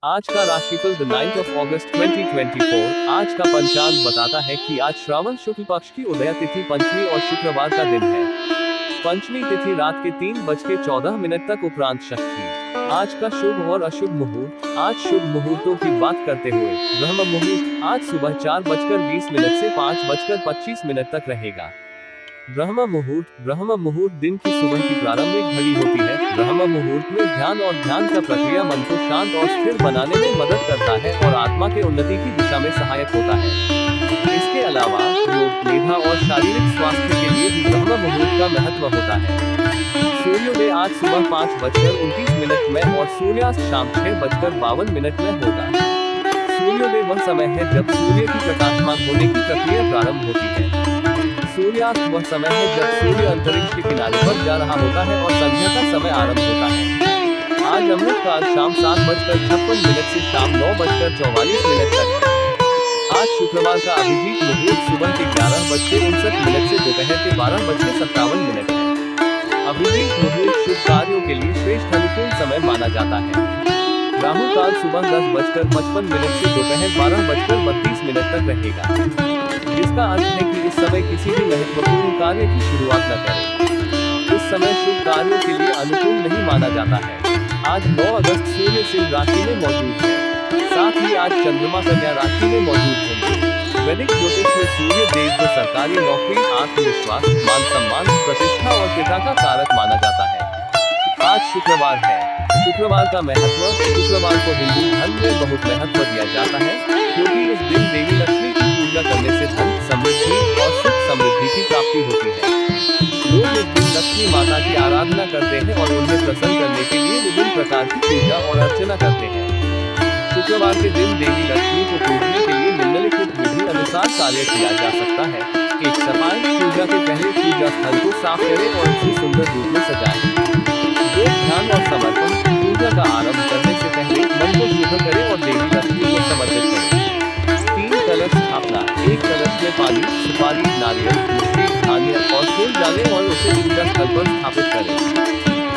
आज का राशिफल द 9th ऑफ अगस्त 2024। आज का पंचांग बताता है कि आज श्रावण शुक्ल पक्ष की उदय तिथि पंचमी और शुक्रवार का दिन है। पंचमी तिथि रात के 3:14 तक उपरांत षष्ठी। आज का शुभ और अशुभ मुहूर्त। आज शुभ मुहूर्तों की बात करते हुए ब्रह्म मुहूर्त आज सुबह 4:20 से 5:25 तक रहेगा। ब्रह्म मुहूर्त दिन की सुबह की प्रारंभिक घड़ी होती है। ब्रह्म मुहूर्त में ध्यान और ध्यान का प्रक्रिया मन को शांत और स्थिर बनाने में मदद करता है और आत्मा के उन्नति की दिशा में सहायक होता है। इसके अलावा योग, मेधा और शारीरिक स्वास्थ्य के लिए भी ब्रह्म मुहूर्त का महत्व होता है। सूर्योदय आज सुबह 5:29 में और सूर्यास्त शाम 6:52 में होगा। सूर्योदय वह समय है जब सूर्य की प्रकाशमान होने की प्रक्रिया प्रारंभ होती है। सूर्यास्त वह समय है जब सूर्य अंतरिक्ष के किनारे पर जा रहा होता है और संध्या का समय आरंभ होता है। आज अमृत काल शाम 7:56 से शाम 9:44 तक है। आज शुक्रवार का अभिजीत मुहूर्त सुबह के 11:59 से दोपहर के 12:57 है। अभिजीत मुहूर्त शुभ कार्यों के लिए श्रेष्ठ अनुकूल समय माना जाता है। राहु काल सुबह 10:55 से दोपहर 12:32 तक रहेगा, जिसका अर्थ है कि इस समय किसी भी महत्वपूर्ण कार्य की शुरुआत न करें। इस समय शुभ कार्यों के लिए अनुकूल नहीं माना जाता है। आज 9 अगस्त सूर्य सिंह राशि में मौजूद है, साथ ही आज चंद्रमा कन्या राशि में मौजूद होंगे। वैदिक ज्योतिष में सूर्य देव को सरकारी नौकरी, आत्मविश्वास, मान सम्मान, प्रतिष्ठा और पिता का कारक माना जाता है। आज शुक्रवार है। शुक्रवार का महत्व। शुक्रवार को हिंदू धर्म में बहुत महत्व दिया जाता है, क्योंकि इस दिन देवी लक्ष्मी की पूजा करने से धन, समृद्धि और सुख समृद्धि की प्राप्ति होती है। लोग इस दिन लक्ष्मी माता की आराधना करते हैं और उन्हें प्रसन्न करने के लिए विभिन्न प्रकार की पूजा और अर्चना करते हैं। शुक्रवार के दिन देवी लक्ष्मी को पूजने के लिए निम्नलिखित विधि अनुसार कार्य किया जा सकता है। 1. सफाई। पूजा के पहले पूजा स्थल को साफ करें और उसे सुंदर रूप में सजाएं। 2. ध्यान और समर्पण। पूजा का आरंभ करने से पहले मन को शुद्ध करें और देवी लक्ष्मी को समर्पित करें। 3. कलश स्थापना। एक कलश में पानी, सुपारी, नारियल, मिश्री, धान्य और फूल डालें और उसे पूजा स्थल पर स्थापित करें।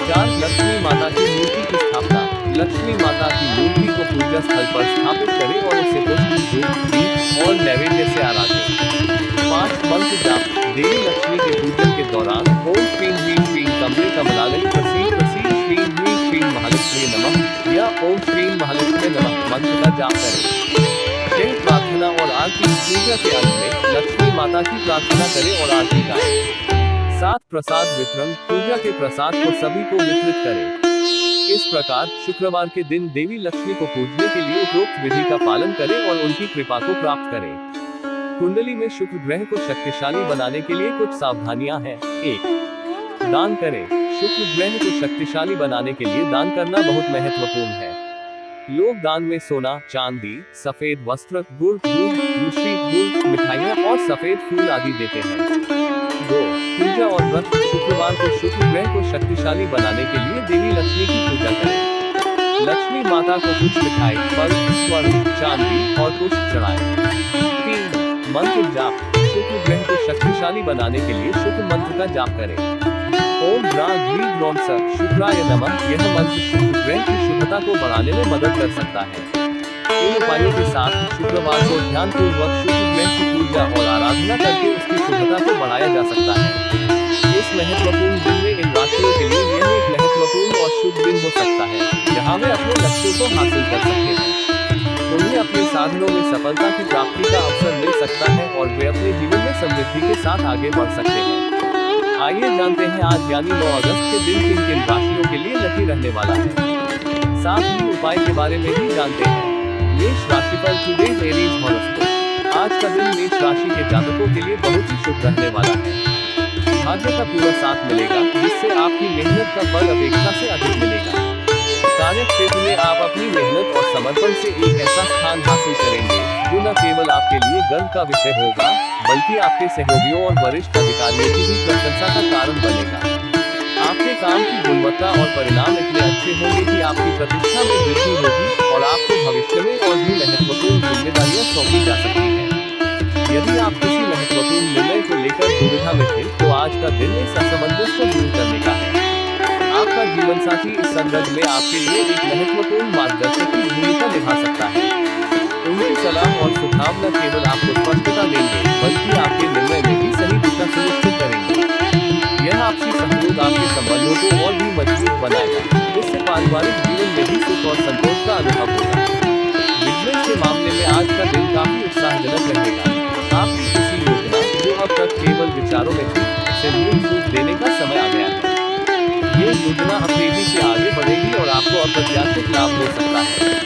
4. लक्ष्मी माता की मूर्ति की स्थापना। लक्ष्मी माता की मूर्ति को पूजा स्थल पर स्थापित करें और उसे पुष्प, धूप, दीप और नैवेद्य से आराधें। 5. मंत्र जाप। देवी लक्ष्मी के पूजन के दौरान ओम श्रीं ह्रीं श्रीं कमले कमलालय प्रसीद प्रसीद श्रीं ह्रीं श्रीं महालक्ष्मी नमः या ओम श्रीं महालक्ष्मी नमः मंत्र का जाप करें। जय प्रार्थना और आरती। पूजा के अंत में लक्ष्मी माता की प्रार्थना करें और आरती गाएं। 7. प्रसाद वितरण। पूजा के प्रसाद को सभी को वितरित करें। इस प्रकार शुक्रवार के दिन देवी लक्ष्मी को पूजने के लिए उपरोक्त विधि का पालन करें और उनकी कृपा को प्राप्त करें। कुंडली में शुक्र ग्रह को शक्तिशाली बनाने के लिए कुछ सावधानियां हैं। 1. दान करें। शुक्र ग्रह को शक्तिशाली बनाने के लिए दान करना बहुत महत्वपूर्ण है। लोग दान में सोना, चांदी, सफेद वस्त्र, गुड़, दूध, मिश्री, गुड़, मिठाइयाँ और सफेद फूल आदि देते हैं। 2. पूजा और व्रत। शुक्रवार को शुक्र ग्रह को शक्तिशाली बनाने के लिए देवी लक्ष्मी की पूजा करें। लक्ष्मी माता को कुछ मिठाई, फल, स्वर्ण, चांदी और पुष्प चढ़ाएं। 3. मंत्र जाप। शुक्र ग्रह को शक्तिशाली बनाने के लिए शुक्र मंत्र का जाप करें। ओम ग्रां ग्री ग्रौम स शुक्राय नमः। यह मंत्र शुक्र ग्रह की शुद्धता को बढ़ाने में मदद कर सकता है। इन उपायों के साथ शुक्रवार को ध्यानपूर्वक शुक्र ग्रह की पूजा और आराधना करके उसकी शुद्धता को बढ़ाया जा सकता है। इस महत्वपूर्ण दिन में इन राशियों के लिए यह एक महत्वपूर्ण और शुभ दिन हो सकता है, जहां वे अपने लक्ष्यों को हासिल कर सकते हैं। उन्हें अपने साधनों में सफलता की प्राप्ति का अवसर मिल सकता है और वे अपने जीवन में समृद्धि के साथ आगे बढ़ सकते हैं। आइए जानते हैं आज यानी 9 अगस्त के दिन किन किन राशियों के लिए लकी रहने वाला है। साथ ही उपाय के बारे में भी जानते हैं। मेष राशिफल। Today's Aries horoscope. आज का दिन मेष राशि के जातकों के लिए बहुत ही शुभ रहने वाला है। भाग्य का पूरा साथ मिलेगा, जिससे आपकी मेहनत का फल अपेक्षा से अधिक मिलेगा। कार्य क्षेत्र में आप अपनी मेहनत और समर्पण से एक ऐसा स्थान हासिल करेंगे जो न केवल आपके लिए गर्व का विषय होगा, बल्कि आपके सहयोगियों और वरिष्ठ अधिकारियों की भी प्रशंसा का कारण बनेगा। आपके काम की गुणवत्ता और परिणाम इतने अच्छे होंगे कि आपकी प्रतिष्ठा में वृद्धि होगी और आपको भविष्य में और भी महत्वपूर्ण जिम्मेदारियां सौंपी जा सकती हैं। यदि आप किसी महत्वपूर्ण निर्णय को लेकर दुविधा में थे, तो आज का दिन इस असमंजस को दूर करने का है। आपका जीवन साथी इस संदर्भ में आपके लिए एक महत्वपूर्ण मार्गदर्शक की भूमिका निभा भाव न केवल आपको स्पष्टता देंगे, बल्कि आपके निर्णय में भी सही दिशा सुनिश्चित करेंगे। यह आपसी सहयोग आपके संबंधों को और भी मजबूत बनाएगा, जिससे पारिवारिक जीवन में भी सुख और संतोष का अनुभव होगा। बिजनेस के मामले में आज का दिन काफी उत्साहजनक रहेगा। आपकी किसी योजना जो अब तक केवल विचारों में थी, उसे मूल रूप देने का समय आ गया है। ये योजना अब तेजी से आगे बढ़ेगी और आपको अप्रत्याशित लाभ हो सकता है।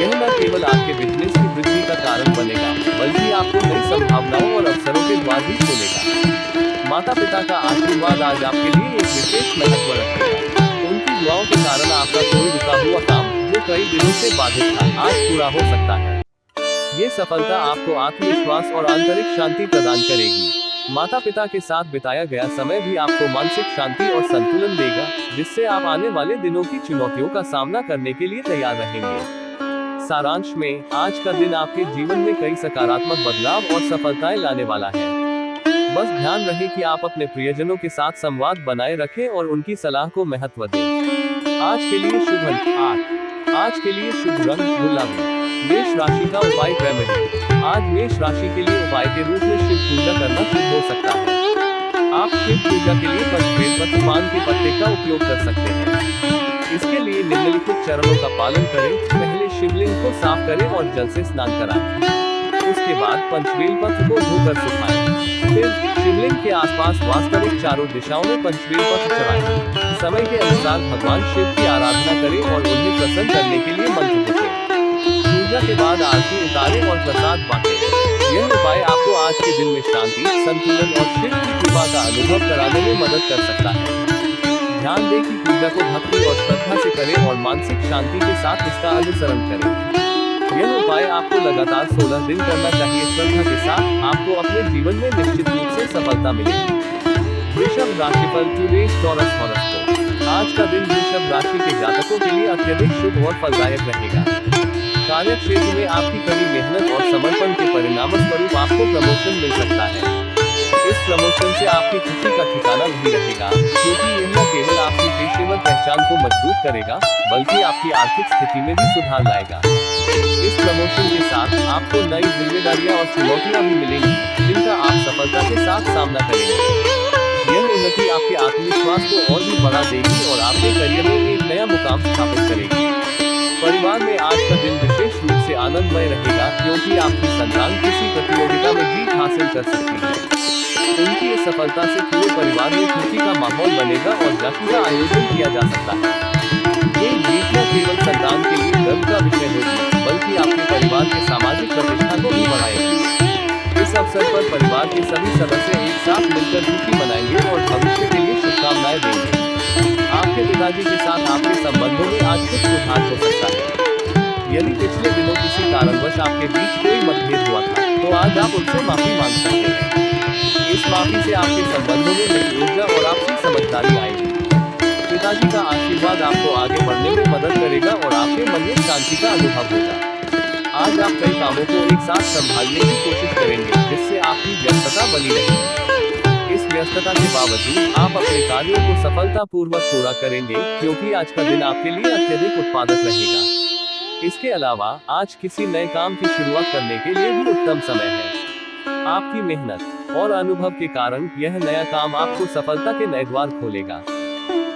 यह न केवल आपके बिजनेस की वृद्धि का कारण बनेगा, बल्कि आपको नई संभावनाओं और अवसरों के द्वार भी खोलेगा। माता पिता का आशीर्वाद आज आपके लिए एक विशेष महत्व रखेगा। उनकी दुआओं के कारण आपका कोई रुका हुआ काम, जो कई दिनों से बाधित था, आज पूरा हो सकता है। ये सफलता आपको आत्मविश्वास और आंतरिक शांति प्रदान करेगी। माता पिता के साथ बिताया गया समय भी आपको मानसिक शांति और संतुलन देगा, जिससे आप आने वाले दिनों की चुनौतियों का सामना करने के लिए तैयार रहेंगे। सारांश में, आज का दिन आपके जीवन में कई सकारात्मक बदलाव और सफलताएं लाने वाला है। बस ध्यान रहे कि आप अपने प्रियजनों के साथ संवाद बनाए रखें और उनकी सलाह को महत्व दें। आज के लिए शुभ अंक 8। आज के लिए शुभ रंग गुलाबी। मेष राशि का उपाय रेमेडी। आज मेष राशि के लिए उपाय के रूप में शिव पूजा करना शुभ हो सकता है। आप शिव पूजा के लिए पंचबेल पान के पत्ते का उपयोग कर सकते हैं। इसके लिए निम्नलिखित चरणों का पालन करें। पहले शिवलिंग को साफ करें और जल से स्नान कराएं। उसके बाद पंचबेल पत्र को धोकर सुखाएं। फिर शिवलिंग के आसपास वास्तविक चारों दिशाओं में पंचबेल पत्र चढ़ाएं। समय के अनुसार भगवान शिव की आराधना करें और उन्हें प्रसन्न करने के लिए मंत्र जपें। पूजा के बाद आरती उतारें और प्रसाद बांटें। यह उपाय आपको आज के दिन में शांति, संतुलन और शिव की कृपा का अनुभव कराने में मदद कर सकता है। ध्यान दें कि पूजा को भक्ति और श्रद्धा से करें और मानसिक शांति के साथ इसका अनुसरण करें। यह उपाय आपको लगातार 16 दिन करना चाहिए। श्रद्धा के साथ आपको अपने जीवन में निश्चित रूप से सफलता मिलेगी। वृषभ राशिफल टुडेज टॉरस हॉरोस्कोप। आज का दिन वृषभ राशि के जातकों के लिए अत्यधिक शुभ और फलदायक रहेगा। कार्य क्षेत्र में आपकी कड़ी मेहनत और समर्पण के परिणाम स्वरूप आपको प्रमोशन मिल सकता है। इस प्रमोशन से आपकी खुशी का ठिकाना नहीं रहेगा, क्योंकि यह न केवल आपकी पेशेवर पहचान को मजबूत करेगा, बल्कि आपकी आर्थिक स्थिति में भी सुधार लाएगा। इस प्रमोशन के साथ आपको नई जिम्मेदारियां और चुनौतियां भी मिलेंगी, जिनका आप सफलता के साथ सामना करेंगे। यह उन्नति आपके आत्मविश्वास को और भी बढ़ा देगी और आपके करियर में एक नया मुकाम स्थापित करेगी। परिवार में आज का दिन विशेष रूप से आनंदमय रहेगा, क्योंकि आपकी संतान किसी प्रतियोगिता में जीत हासिल कर सकती है। उनकी इस सफलता से पूरे परिवार में खुशी का माहौल बनेगा और जश्न का आयोजन किया जा सकता है। ये जीत न केवल संतान के लिए गर्व का विषय होगी, बल्कि आपके परिवार के सामाजिक प्रतिष्ठा को भी बढ़ाएगी। इस अवसर पर परिवार के सभी सदस्य एक साथ मिलकर खुशी मनाएंगे और भविष्य के लिए शुभकामनाएं देंगे। आपके पिताजी के साथ आपके संबंधों में आज कुछ सुधार हो सकता है। यदि पिछले दिनों किसी कारणवश आपके बीच कोई मतभेद हुआ था, तो आज आप उनसे माफी मांग सकते हैं। इस माफी से आपके संबंधों में नई ऊर्जा और आपसी समझदारी आएगी। पिताजी का आशीर्वाद आपको आगे बढ़ने में मदद करेगा और आपके मन में शांति का अनुभव होगा। आज आप कई कामों को एक साथ संभालने की कोशिश करेंगे, जिससे आपकी व्यस्तता बनी रहेगी। इस व्यस्तता के बावजूद आप अपने कार्यों को सफलतापूर्वक पूरा करेंगे, क्योंकि आज का दिन आपके लिए अत्यधिक उत्पादक रहेगा। इसके अलावा आज किसी नए काम की शुरुआत करने के लिए भी उत्तम समय है। आपकी मेहनत और अनुभव के कारण यह नया काम आपको सफलता के नए द्वार खोलेगा।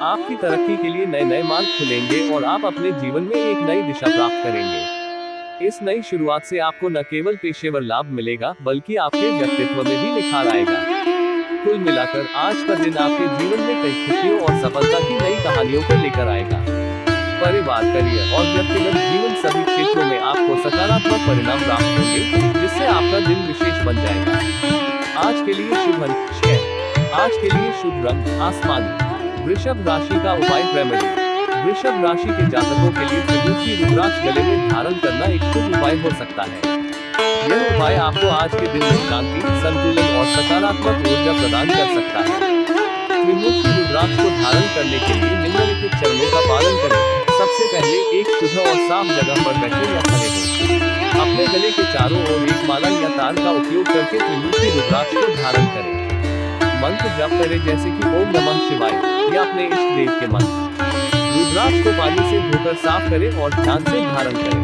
आपकी तरक्की के लिए नए नए मार्ग खुलेंगे और आप अपने जीवन में एक नई दिशा प्राप्त करेंगे। इस नई शुरुआत से आपको न केवल पेशेवर लाभ मिलेगा, बल्कि आपके व्यक्तित्व में भी निखार आएगा। कुल मिलाकर आज का दिन आपके जीवन में कई खुशियों और सफलता की नई कहानियों को लेकर आएगा। परिवार, करियर और व्यक्तिगत जीवन सभी क्षेत्रों में आपको सकारात्मक परिणाम प्राप्त होंगे, जिससे आपका दिन विशेष बन जाएगा। आज के लिए शुभ अंक 6। आज के लिए शुभ रंग आसमानी। वृषभ राशि का उपाय रेमेडी। वृषभ राशि के जातकों के लिए त्रिमुखी रुद्राक्ष गले में धारण करना एक शुभ उपाय हो सकता है। यह उपाय आपको आज के दिन में शांति, संतुलन और सकारात्मक ऊर्जा प्रदान कर सकता है। त्रिमुखी रुद्राक्ष को धारण करने के लिए निम्नलिखित चरणों का पालन करें। सबसे पहले एक शुद्ध और साफ जगह पर बैठे या खड़े हो। अपने गले के चारों ओर एक माला या तार का उपयोग करके त्रिमुखी रुद्राक्ष को धारण करें। मंत्र जप करें, जैसे कि ओम नमः शिवाय या अपने इष्ट देव के मंत्र। रुद्राक्ष को पानी से धोकर साफ करें और ध्यान से धारण करें।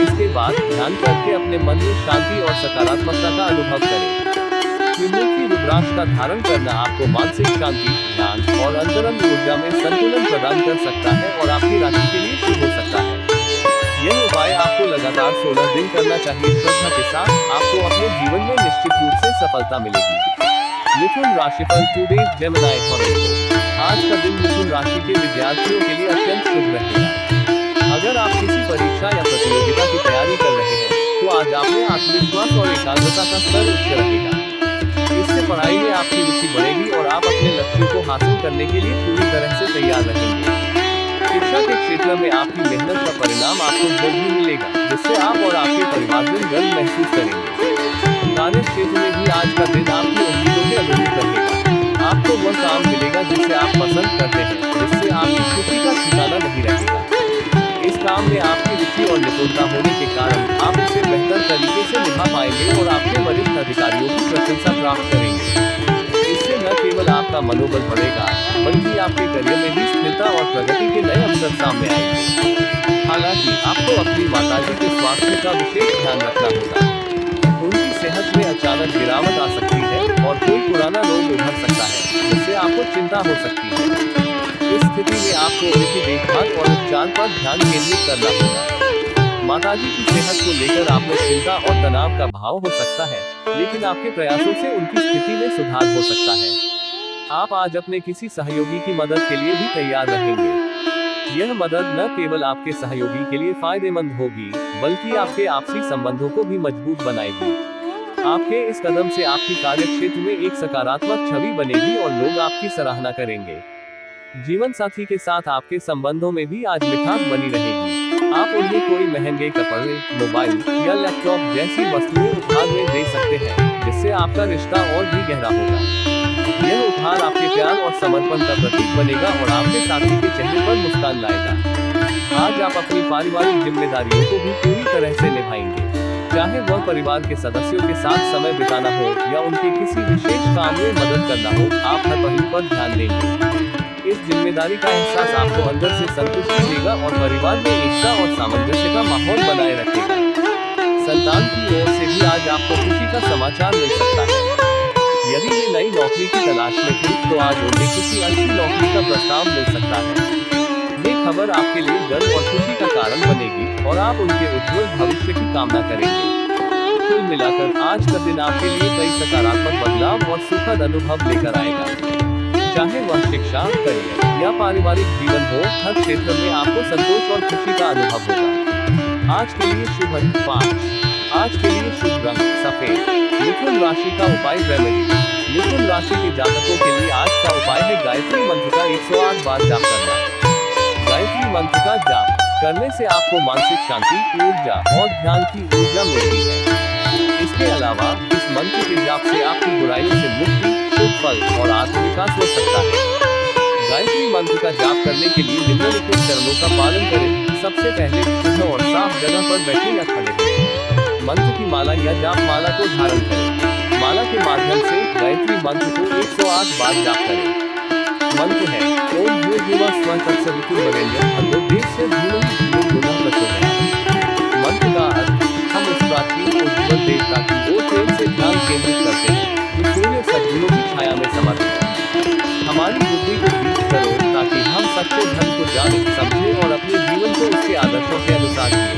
इसके बाद बाद ध्यान करके अपने मन में शांति और सकारात्मकता का अनुभव करें। त्रिमूर्ति रुद्राक्ष का धारण करना आपको मानसिक शांति, ध्यान और अंतरंग ऊर्जा में संतुलन प्रदान कर सकता है और आपकी राशि के लिए शुभ हो सकता है। यह उपाय आपको लगातार 16 दिन करना चाहिए। श्रद्धा के साथ आपको अपने जीवन में निश्चित रूप से सफलता मिलेगी। मिथुन राशिफल टुडे जेमिनी हॉरोस्कोप। आज का दिन मिथुन राशि के विद्यार्थियों के लिए अत्यंत शुभ रहेगा। अगर आप किसी परीक्षा या प्रतियोगिता की तैयारी कर रहे हैं तो आज आप में आत्मविश्वास और एकाग्रता का स्तर उच्च रहेगा। इससे पढ़ाई में आपकी रुचि बढ़ेगी और आप अपने लक्ष्यों को हासिल करने के लिए पूरी तरह से तैयार रहेंगे। शिक्षा के क्षेत्र में आपकी मेहनत का परिणाम आपको जल्द ही मिलेगा, जिससे आप और आपके परिवारजन गर्व महसूस करेंगे। कार्य क्षेत्र में भी आज का दिन आपकी उम्मीदों के अनुरूप रहेगा। आपको वह काम मिलेगा जिसे आप पसंद करते हैं, जिससे आपकी खुशी का ठिकाना नहीं रहेगा। इस काम में आपकी रुचि और निपुणता होने के कारण आप इसे बेहतर तरीके से निभा पाएंगे और आपके वरिष्ठ अधिकारियों की प्रशंसा प्राप्त करेंगे। इससे न केवल आपका मनोबल बढ़ेगा, बल्कि आपके करियर में भी स्थिरता और प्रगति के नए अवसर सामने आएंगे। हालांकि आपको अपनी माताजी के स्वास्थ्य का विशेष ध्यान रखना होगा। उनकी सेहत में अचानक गिरावट आ सकती है और कोई पुराना रोग उभर सकता है, जिससे आपको चिंता हो सकती है। इस स्थिति में आपको उनकी देखभाल और उपचार पर ध्यान केंद्रित करना होगा। माताजी की सेहत को लेकर आप में चिंता और तनाव का भाव हो सकता है, लेकिन आपके प्रयासों से उनकी स्थिति में सुधार हो सकता है। आप आज अपने किसी सहयोगी की मदद के लिए भी तैयार रहेंगे। यह मदद न केवल आपके सहयोगी के लिए फायदेमंद होगी, बल्कि आपके आपसी संबंधों को भी मजबूत बनाएगी। आपके इस कदम से आपकी कार्य क्षेत्र में एक सकारात्मक छवि बनेगी और लोग आपकी सराहना करेंगे। जीवन साथी के साथ आपके संबंधों में भी आज मिठास बनी रहेगी। आप उन्हें कोई महंगे कपड़े, मोबाइल या लैपटॉप जैसी वस्तुएं उपहार में दे सकते हैं, जिससे आपका रिश्ता और भी गहरा होगा। यह उपहार आपके प्यार और समर्पण का प्रतीक बनेगा और आपके साथी के चेहरे पर मुस्कान लाएगा। आज आप अपनी पारिवारिक जिम्मेदारियों को भी पूरी तरह से निभाएंगे, चाहे वह परिवार के सदस्यों के साथ समय बिताना हो या उनके किसी विशेष काम में मदद करना हो। आप हर पहलू पर ध्यान देंगे। इस जिम्मेदारी का एहसास आपको अंदर से संतुष्टि देगा और परिवार में एकता और सामंजस्य का माहौल बनाए रखेगा। संतान की ओर से भी आज आपको खुशी का समाचार मिल सकता है। यदि वे नई नौकरी की तलाश में थे तो आज उन्हें किसी अच्छी नौकरी का प्रस्ताव मिल सकता है। ये खबर आपके लिए गर्व और खुशी का कारण बनेगी और आप उनके उज्जवल भविष्य की कामना करेंगे। कुल मिलाकर आज का दिन आपके लिए कई सकारात्मक बदलाव और सुखद अनुभव लेकर आएगा। चाहे वह शिक्षा, करियर या पारिवारिक जीवन हो, हर क्षेत्र में आपको संतोष और खुशी का अनुभव होगा। आज के लिए शुभ अंक 5। आज के लिए शुभ रंग सफेद। मिथुन राशि का उपाय रेमेडी। मिथुन राशि के जातकों के लिए आज का उपाय है गायत्री मंत्र का 108 बार जाप करना। गायत्री मंत्र का जाप करने से आपको मानसिक शांति, ऊर्जा और ध्यान की ऊर्जा मिलती है। इसके अलावा इस मंत्र के जाप से आपकी बुराइयों से मुक्ति, शुभ फल और आत्मविकास हो सकता है। गायत्री मंत्र का जाप करने के लिए निम्नलिखित चरणों का पालन करें। सबसे पहले शुद्ध और साफ जगह पर बैठे या खड़े रहें। मंत्र की माला या जाप माला को धारण करें। माला के माध्यम से गायत्री मंत्र को 108 बार जाप करें। मंत्र है ओम भूर्भुवः स्वः तत्सवितुर्वरेण्यं भर्गो देवस्य धीमहि धियो यो नः प्रचोदयात्। मंत्र का अर्थ हम उस प्राचीन उज्ज्वल देवता की ओर प्रेम से ध्यान केंद्रित करते हैं, जो सूर्य सद्गुणों की छाया में समर्पित है। हमारी बुद्धि को दीप्त करो ताकि हम सच्चे धर्म को जाने, समझें और अपने जीवन को उसके आदर्शों के अनुसार जिएं।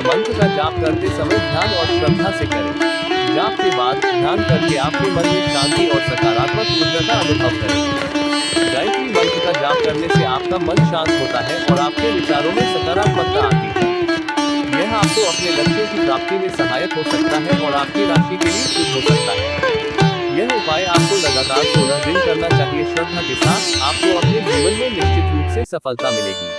मंत्र का जाप करते समय ध्यान और श्रद्धा से करें। जाप के बाद ध्यान करके आपके मन में शांति और सकारात्मक ऊर्जा का अनुभव करें। गायत्री मंत्र का जाप करने से आपका मन शांत होता है और आपके विचारों में सकारात्मकता आती है। यह आपको अपने लक्ष्यों की प्राप्ति में सहायक हो सकता है और आपकी राशि के लिए शुभ हो सकता है। यह उपाय आपको लगातार 16 दिन करना चाहिए। श्रद्धा के साथ आपको अपने जीवन में निश्चित रूप से सफलता मिलेगी।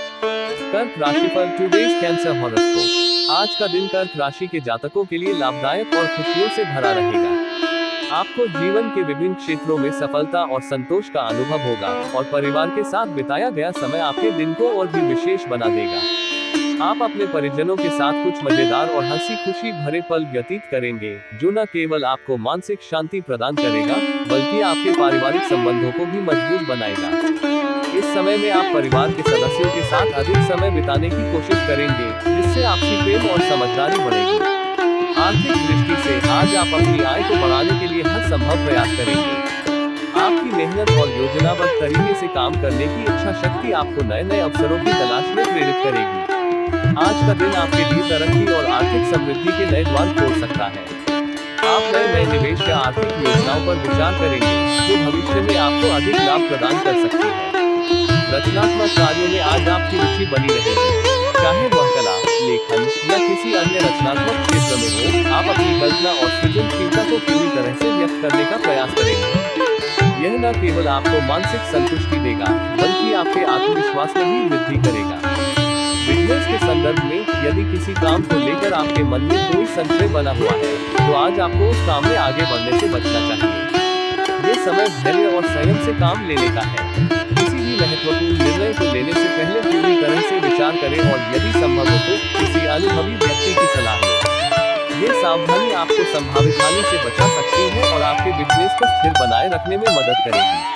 कर्क राशिफल टुडेज कैंसर हॉरोस्कोप। आज का दिन कर्क राशि के जातकों के लिए लाभदायक और खुशियों से भरा रहेगा। आपको जीवन के विभिन्न क्षेत्रों में सफलता और संतोष का अनुभव होगा और परिवार के साथ बिताया गया समय आपके दिन को और भी विशेष बना देगा। आप अपने परिजनों के साथ कुछ मजेदार और हंसी खुशी भरे पल व्यतीत करेंगे, जो न केवल आपको मानसिक शांति प्रदान करेगा, बल्कि आपके पारिवारिक संबंधों को भी मजबूत बनाएगा। इस समय में आप परिवार के सदस्यों के साथ अधिक समय बिताने की कोशिश करेंगे, जिससे आपसी प्रेम और समझदारी बढ़ेगी। आर्थिक दृष्टि से आज आप अपनी आय को बढ़ाने के लिए हर संभव प्रयास करेंगे। आपकी मेहनत और योजनाबद्ध तरीके से काम करने की इच्छा शक्ति आपको नए नए अवसरों की तलाश में प्रेरित करेगी। आज का दिन आपके लिए तरक्की और आर्थिक समृद्धि के नए द्वार खोल सकता है। आप नए निवेश या आर्थिक योजनाओं पर विचार करेंगे, जो भविष्य में आपको अधिक लाभ प्रदान कर सकती है। रचनात्मक कार्यों में आज आपकी रुचि बनी रहेगी, चाहे वह कला, लेखन या किसी अन्य रचनात्मक क्षेत्र में हो। आप अपनी कल्पना और सृजनशीलता को पूरी तरह से व्यक्त करने का प्रयास करेंगे। यह न केवल आपको मानसिक संतुष्टि देगा, बल्कि आपके आत्मविश्वास में भी वृद्धि करेगा। बिजनेस के संदर्भ में यदि किसी काम को लेकर आपके मन में कोई संशय बना हुआ है, तो आज आपको उस काम में आगे बढ़ने से बचना चाहिए। ये समय धैर्य और संयम से काम लेने का है। किसी भी महत्वपूर्ण निर्णय को लेने से पहले पूरी तरह से विचार करें और यदि संभव हो तो किसी अनुभवी व्यक्ति की सलाह लें। ये सावधानी आपको संभावित हानि से बचा सकती है और आपके बिजनेस को स्थिर बनाए रखने में मदद करेगी।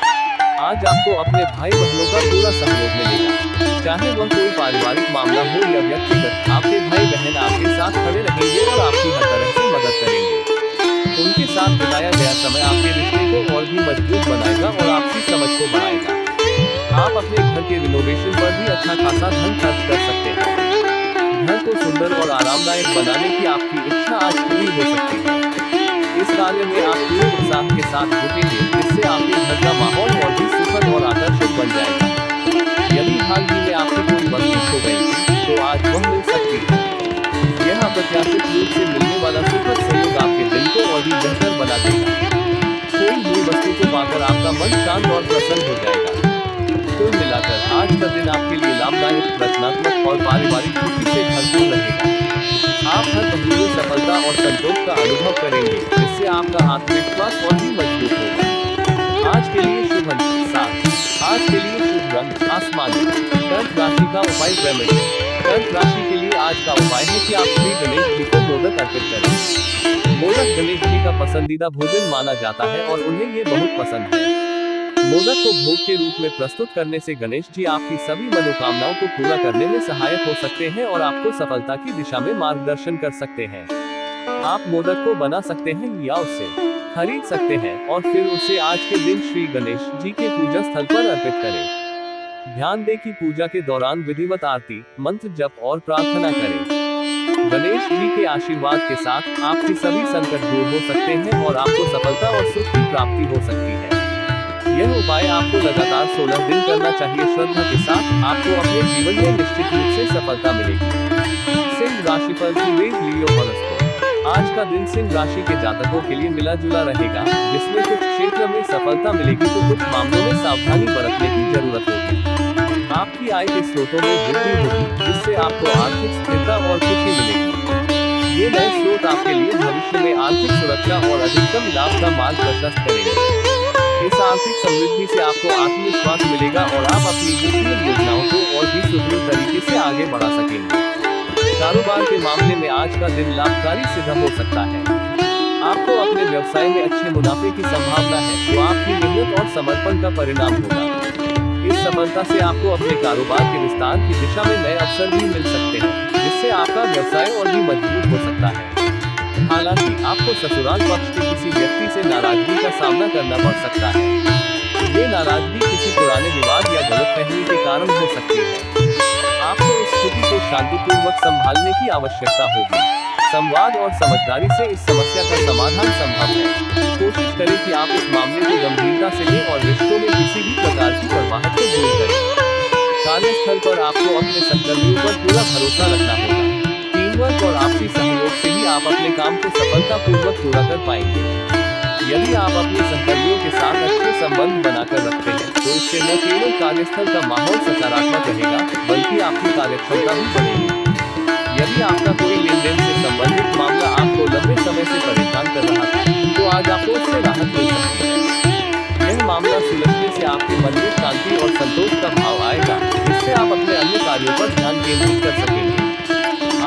आज आपको अपने भाई बहनों का पूरा सहयोग मिलेगा, चाहे वह कोई पारिवारिक मामला हो या व्यक्तिगत। आपके भाई बहन आपके साथ खड़े रहेंगे और आपकी हर तरह से मदद करेंगे। उनके साथ बिताया गया समय आपके रिश्ते को और भी मजबूत बनाएगा और आपकी समझ को बढ़ाएगा। आप अपने घर के रिनोवेशन पर भी अच्छा खासा धन खर्च कर सकते हैं। घर को सुंदर और आरामदायक बनाने की आपकी इच्छा आज पूरी हो सकती है। इस कार्य में आप पूरे उत्साह के साथ जुटेंगे, जिससे आपके घर का माहौल और भी सुखद और आकर्षक बन जाएगा। यदि हाल ही में आपकी कोई वस्तु खो गई थी, तो आज वह मिल सकती है। यह अप्रत्याशित रूप से मिलने वाला सुखद सहयोग आपके दिन को और भी बेहतर बना देगा। कोई हुई वस्तु को पाकर आपका मन शांत और प्रसन्न हो जाएगा। कुल मिलाकर आज का दिन आपके लिए लाभदायक, रचनात्मक और पारिवारिक खुशी से भरपूर रहेगा। आप हर पहलू में सफलता और संतोष का अनुभव करेंगे, जिससे आपका आत्मविश्वास और भी मजबूत होगा। आज के लिए शुभ अंक 7। आज के लिए शुभ रंग आसमानी। कर्क राशि का उपाय रेमेडी। कर्क राशि के लिए आज का उपाय है कि आप श्री गणेश जी को मोदक अर्पित करें। मोदक गणेश जी का पसंदीदा भोजन माना जाता है और उन्हें ये बहुत पसंद है। मोदक को भोग के रूप में प्रस्तुत करने से गणेश जी आपकी सभी मनोकामनाओं को पूरा करने में सहायक हो सकते हैं और आपको सफलता की दिशा में मार्गदर्शन कर सकते हैं। आप मोदक को बना सकते हैं या उसे खरीद सकते हैं और फिर उसे आज के दिन श्री गणेश जी के पूजा स्थल पर अर्पित करें। ध्यान दें कि पूजा के दौरान विधिवत आरती, मंत्र जप और प्रार्थना करें। गणेश जी के आशीर्वाद के साथ आपकी सभी संकट दूर हो सकते हैं और आपको सफलता और सुख की प्राप्ति हो सकती है। यह उपाय आपको लगातार 16 दिन करना चाहिए। श्रद्धा के साथ आपको अपने जीवन में निश्चित रूप से सफलता मिलेगी। सिंह राशिफल की लियो हॉरोस्कोप। आज का दिन सिंह राशि के जातकों के लिए मिला जुला रहेगा, जिसमें कुछ क्षेत्र में सफलता मिलेगी तो कुछ मामलों में सावधानी बरतने की जरूरत होगी। आपकी आय के स्रोतों में वृद्धि होगी, जिससे आपको आर्थिक स्थिरता और खुशी मिलेगी। ये नए स्रोत आपके लिए भविष्य में आर्थिक सुरक्षा और अधिकतम लाभ का मार्ग प्रशस्त करेंगे। इस आर्थिक समृद्धि से आपको आत्मविश्वास मिलेगा और आप अपनी वित्तीय योजनाओं को और भी सुदृढ़ तरीके से आगे बढ़ा सकेंगे। कारोबार के मामले में आज का दिन लाभकारी सिद्ध हो सकता है। आपको अपने व्यवसाय में अच्छे मुनाफे की संभावना है, जो आपकी मेहनत और समर्पण का परिणाम होगा। इस सफलता से आपको अपने कारोबार के विस्तार की दिशा में नए अवसर भी मिल सकते हैं, जिससे आपका व्यवसाय और भी मजबूत हो सकता है। हालांकि आपको ससुराल पक्ष के किसी व्यक्ति से नाराजगी का सामना करना पड़ सकता है। ये नाराजगी किसी पुराने विवाद या गलतफहमी के कारण हो सकती है। आपको इस स्थिति को शांतिपूर्वक संभालने की आवश्यकता होगी। संवाद और समझदारी से इस समस्या का समाधान संभव है। कोशिश करें कि आप इस मामले को गंभीरता से लें और रिश्तों में किसी भी प्रकार की कड़वाहट को दूर करें। कार्यस्थल पर आपको अपने सहकर्मियों पर पूरा भरोसा रखना होगा। टीमवर्क और आपसी सहयोग से ही आप अपने काम को सफलतापूर्वक पूरा कर पाएंगे। यदि आप अपने सहकर्मियों के साथ अच्छे संबंध बनाकर रखते हैं, तो इससे न केवल कार्यस्थल का माहौल सकारात्मक रहेगा, बल्कि आपकी कार्यक्षमता भी बढ़ेगी। यदि आपका कोई लेनदेन से संबंधित मामला आपको लंबे समय से परेशान कर रहा था, तो आज आपको उससे राहत मिल सकती है। यह मामला सुलझने से आपके मन में शांति और संतोष का भाव आएगा, जिससे आप अपने अन्य कार्यों पर ध्यान केंद्रित कर सकेंगे।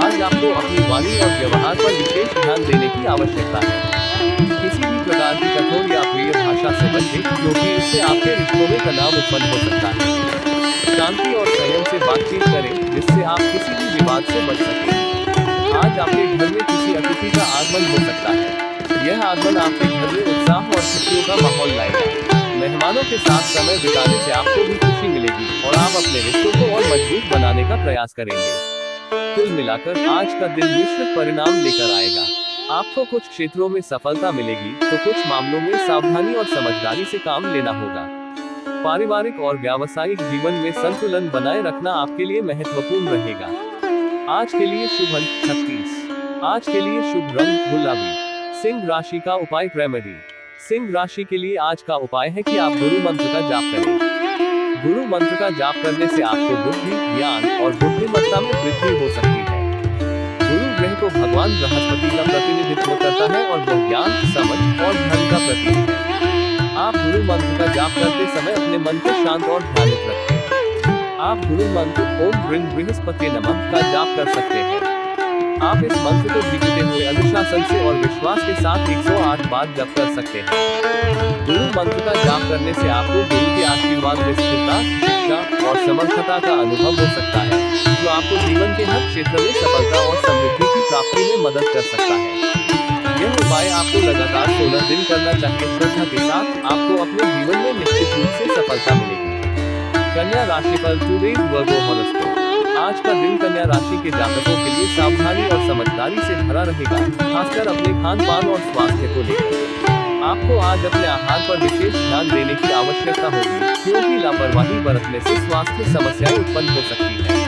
आज आपको अपनी वाणी और व्यवहार पर विशेष ध्यान देने की आवश्यकता है। किसी भी प्रकार की कठोर या अप्रिय भाषा से बचें, क्योंकि इससे आपके रिश्तों में तनाव उत्पन्न हो सकता है। शांति और संयम से बातचीत करें, जिससे आप किसी भी विवाद से बच सकें। आज आपके घर में किसी अतिथि का आगमन हो सकता है। यह आगमन आपके घर में उत्साह और खुशियों का माहौल लाएगा। मेहमानों के साथ समय बिताने से आपको भी खुशी मिलेगी और आप अपने रिश्तों को और मजबूत बनाने का प्रयास करेंगे। कुल मिलाकर आज का दिन मिश्रित परिणाम लेकर आएगा। आपको कुछ क्षेत्रों में सफलता मिलेगी, तो कुछ मामलों में सावधानी और समझदारी से काम लेना होगा। पारिवारिक और व्यावसायिक जीवन में संतुलन बनाए रखना आपके लिए महत्वपूर्ण रहेगा। आज के लिए शुभ अंक 36। आज के लिए शुभ रंग गुलाबी। सिंह राशि का उपाय रेमेडी। सिंह राशि के लिए आज का उपाय है कि आप गुरु मंत्र का जाप करें। गुरु मंत्र का जाप करने से आपको बुद्धि, ज्ञान और बुद्धिमत्ता में वृद्धि हो सकती है। गुरु ग्रह को भगवान बृहस्पति का प्रतिनिधित्व करता है और वह ज्ञान, समझ और धन का प्रतीक है। आप गुरु मंत्र का जाप करते समय अपने मन को शांत और ध्यानित रखें। आप गुरु मंत्र ओम ह्रीं बृहस्पते नमः का जाप कर सकते हैं। आप इस मंत्र को भीगते हुए अनुशासन से और विश्वास के साथ 108 बार जप कर सकते हैं। गुरु मंत्र का जाप करने से आपको गुरु के आशीर्वाद में स्थिरता, शिक्षा और समर्थता का अनुभव हो सकता है, जो आपको जीवन के हर क्षेत्र में सफलता और समृद्धि की प्राप्ति में मदद कर सकता है। यह उपाय आपको लगातार 16 दिन करना चाहिए। श्रद्धा के साथ आपको अपने जीवन में निश्चित रूप से सफलता मिलेगी। कन्या राशिफल टुडेज वर्गो हॉरोस्कोप। आज का दिन कन्या राशि के जातकों के लिए सावधानी और समझदारी से भरा रहेगा, खासकर अपने खान पान और स्वास्थ्य को लेकर। आपको आज अपने आहार पर विशेष ध्यान देने की आवश्यकता होगी, क्योंकि लापरवाही बरतने से स्वास्थ्य समस्याएं उत्पन्न हो सकती है।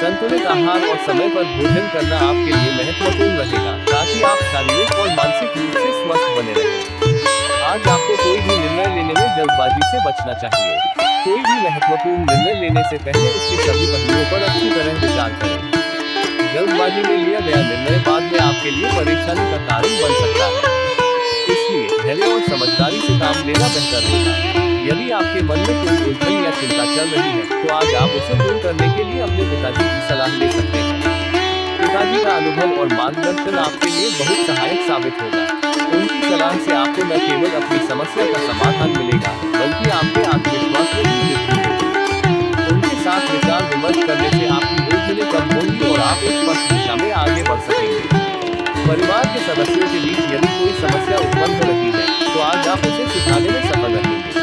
संतुलित आहार और समय पर भोजन करना आपके लिए महत्वपूर्ण रहेगा, ताकि आप शारीरिक और मानसिक रूप से स्वस्थ बने रहें। आज आपको कोई भी निर्णय लेने में जल्दबाजी से बचना चाहिए। कोई भी महत्वपूर्ण निर्णय लेने से पहले उसके सभी पहलुओं पर अच्छी तरह विचार करें। जल्दबाजी में लिया गया निर्णय बाद में आपके लिए परेशानी का कारण बन सकता है, इसलिए धैर्य और समझदारी से काम लेना बेहतर होगा। यदि आपके मन में कोई उलझन या चिंता चल रही है, तो आज आप उसे दूर करने के लिए अपने पिताजी की सलाह ले सकते हैं। पिताजी का अनुभव और मार्गदर्शन आपके लिए बहुत सहायक साबित होगा। उनकी सलाह से आपको न केवल अपनी समस्या का समाधान मिलेगा, बल्कि आपके आत्मविश्वास में भी वृद्धि होगी। उनके साथ विचार विमर्श करने से आपकी उलझनें कम होंगी और आप एक स्पष्ट दिशा में आगे बढ़ सकेंगे। परिवार के सदस्यों के बीच यदि कोई समस्या उत्पन्न हो रही है, तो आज आप उसे सुलझाने में सफल रहेंगे।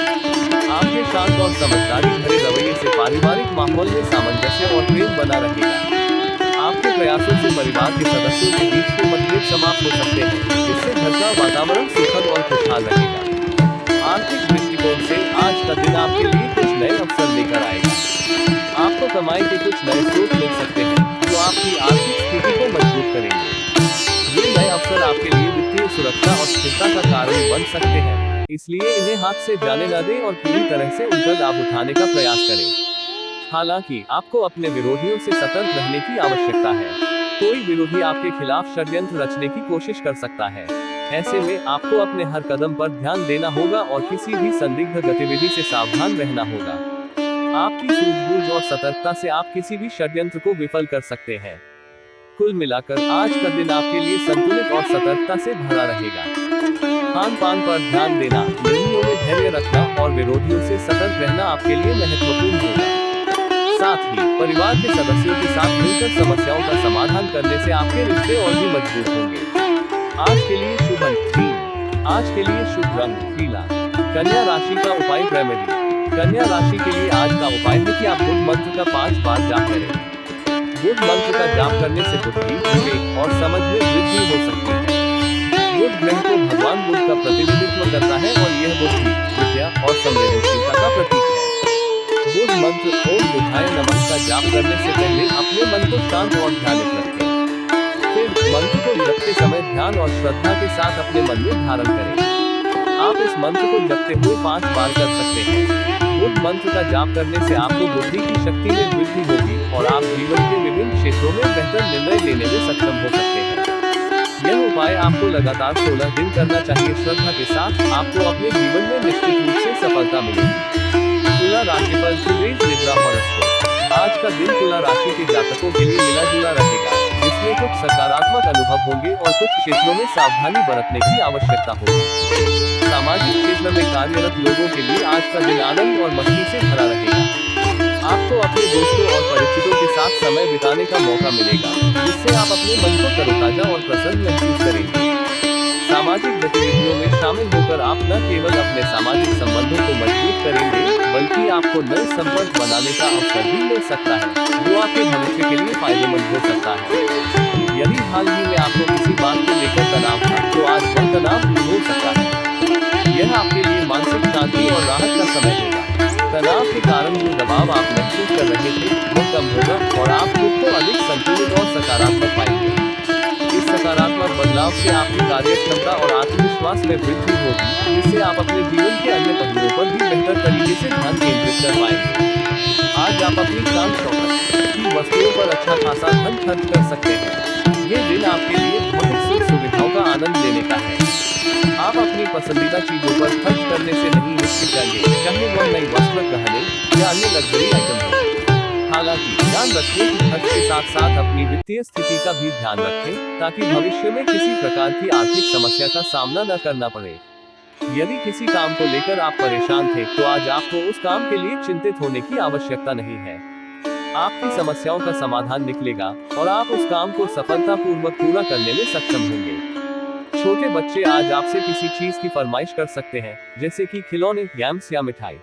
आपके शांत और समझदारी भरे रवैये से पारिवारिक माहौल में सामंजस्य और प्रेम बना रहेगा। आपके प्रयासों से परिवार के सदस्यों के बीच के मतभेद समाप्त हो सकते हैं, जिससे घर का वातावरण सुखद और खुशहाल रहेगा। आर्थिक दृष्टिकोण से आज का दिन आपके लिए कुछ नए अवसर लेकर आएगा। आपको कमाई के कुछ नए स्रोत मिल सकते हैं, जो आपकी आर्थिक स्थिति को मजबूत करेंगे। ये नए अवसर आपके लिए वित्तीय सुरक्षा और स्थिरता का कारण बन सकते हैं, इसलिए इन्हें हाथ से जाने न दें और पूरी तरह से उनका लाभ उठाने का प्रयास करें। हालांकि आपको अपने विरोधियों से सतर्क रहने की आवश्यकता है। कोई विरोधी आपके खिलाफ षड्यंत्र रचने की कोशिश कर सकता है। ऐसे में आपको अपने हर कदम पर ध्यान देना होगा और किसी भी संदिग्ध गतिविधि से सावधान रहना होगा। आपकी सूझबूझ और सतर्कता से आप किसी भी षड्यंत्र को विफल कर सकते हैं। कुल मिलाकर आज का दिन आपके लिए संतुलित और सतर्कता से भरा रहेगा। खान पान पर ध्यान देना, निर्णयों में धैर्य रखना और विरोधियों से सतर्क रहना आपके लिए महत्वपूर्ण होगा। साथ ही परिवार के सदस्यों के साथ मिलकर समस्याओं का समाधान करने से आपके रिश्ते और भी मजबूत होंगे। आज के लिए शुभ अंक 3। आज के लिए शुभ रंग पीला। कन्या राशि का उपाय रेमेडी। कन्या राशि के लिए आज का उपाय है कि आप बुध मंत्र का 5 बार जाप करें। बुध मंत्र का जाप करने से बुद्धि, विवेक और समझ में वृद्धि हो सकती है। बुध ग्रह को भगवान बुध का प्रतिनिधित्व करता है और यह बुद्धि, विद्या और संवेदनशीलता का प्रतीक है। बुध मंत्र ओम बुधाय नमः का जाप करने से पहले अपने मन को शांत और ध्यानित रखें। फिर मंत्र को जपते समय ध्यान और श्रद्धा के साथ अपने मन में धारण करें। आप इस मंत्र को जपते हुए 5 बार कर सकते हैं। बुध मंत्र का जाप करने से आपको बुद्धि की शक्ति में वृद्धि होगी और आप जीवन के विभिन्न क्षेत्रों में बेहतर निर्णय लेने में सक्षम हो सकते हैं। यह उपाय आपको लगातार 16 दिन करना चाहिए। श्रद्धा के साथ आपको अपने जीवन में निश्चित रूप से सफलता मिलेगी। तुला राशिफल टुडेज लिब्रा हॉरोस्कोप। आज का दिन तुला राशि के जातकों के लिए मिला जुला रहेगा, जिसमें कुछ सकारात्मक अनुभव होंगे और कुछ क्षेत्रों में सावधानी बरतने की आवश्यकता होगी। सामाजिक क्षेत्र में कार्यरत लोगों के लिए आज का दिन आनंद और मस्ती से भरा रहेगा। आपको अपने दोस्तों और परिचितों के साथ समय बिताने का मौका मिलेगा, जिससे आप अपने मन को तरोताजा और प्रसन्न महसूस करेंगे। सामाजिक गतिविधियों में शामिल होकर आप न केवल अपने सामाजिक संबंधों को मजबूत करेंगे, बल्कि आपको नए संपर्क बनाने का अवसर भी मिल सकता है, जो आपके भविष्य के लिए फायदेमंद हो सकता है। यदि हाल ही में आपको किसी बात को लेकर तनाव था, तो आज वह तनाव दूर हो सकता है। यह आपके लिए मानसिक शांति और राहत का समय होगा। तनाव के कारण जो दबाव आप महसूस कर रहे थे, वह कम होगा और आप खुद को अधिक संतुलित और सकारात्मक पाएंगे। इस सकारात्मक बदलाव से आपकी कार्यक्षमता और आत्मविश्वास में वृद्धि होगी, जिससे आप अपने जीवन के अन्य पहलुओं पर भी बेहतर तरीके से ध्यान केंद्रित कर पाएंगे। आज आप अपनी शान शौकत की वस्तुओं पर अच्छा खासा धन खर्च कर सकते हैं। ये दिन आपके लिए भौतिक सुख सुविधाओं का आनंद लेने का है। आप अपनी पसंदीदा चीजों पर खर्च करने से नहीं हिचकिचाएंगे, चाहे वह नई वस्त्र, गहने या अन्य लग्जरी आइटम हो। हालांकि ध्यान रखें कि खर्च के साथ साथ अपनी वित्तीय स्थिति का भी ध्यान रखें, ताकि भविष्य में किसी प्रकार की आर्थिक समस्या का सामना न करना पड़े। यदि किसी काम को लेकर आप परेशान थे, तो आज आपको उस काम के लिए चिंतित होने की आवश्यकता नहीं है। आपकी समस्याओं का समाधान निकलेगा और आप उस काम को सफलतापूर्वक पूरा करने में सक्षम होंगे। छोटे बच्चे आज आपसे किसी चीज की फरमाइश कर सकते हैं, जैसे कि खिलौने, गेम्स या मिठाई।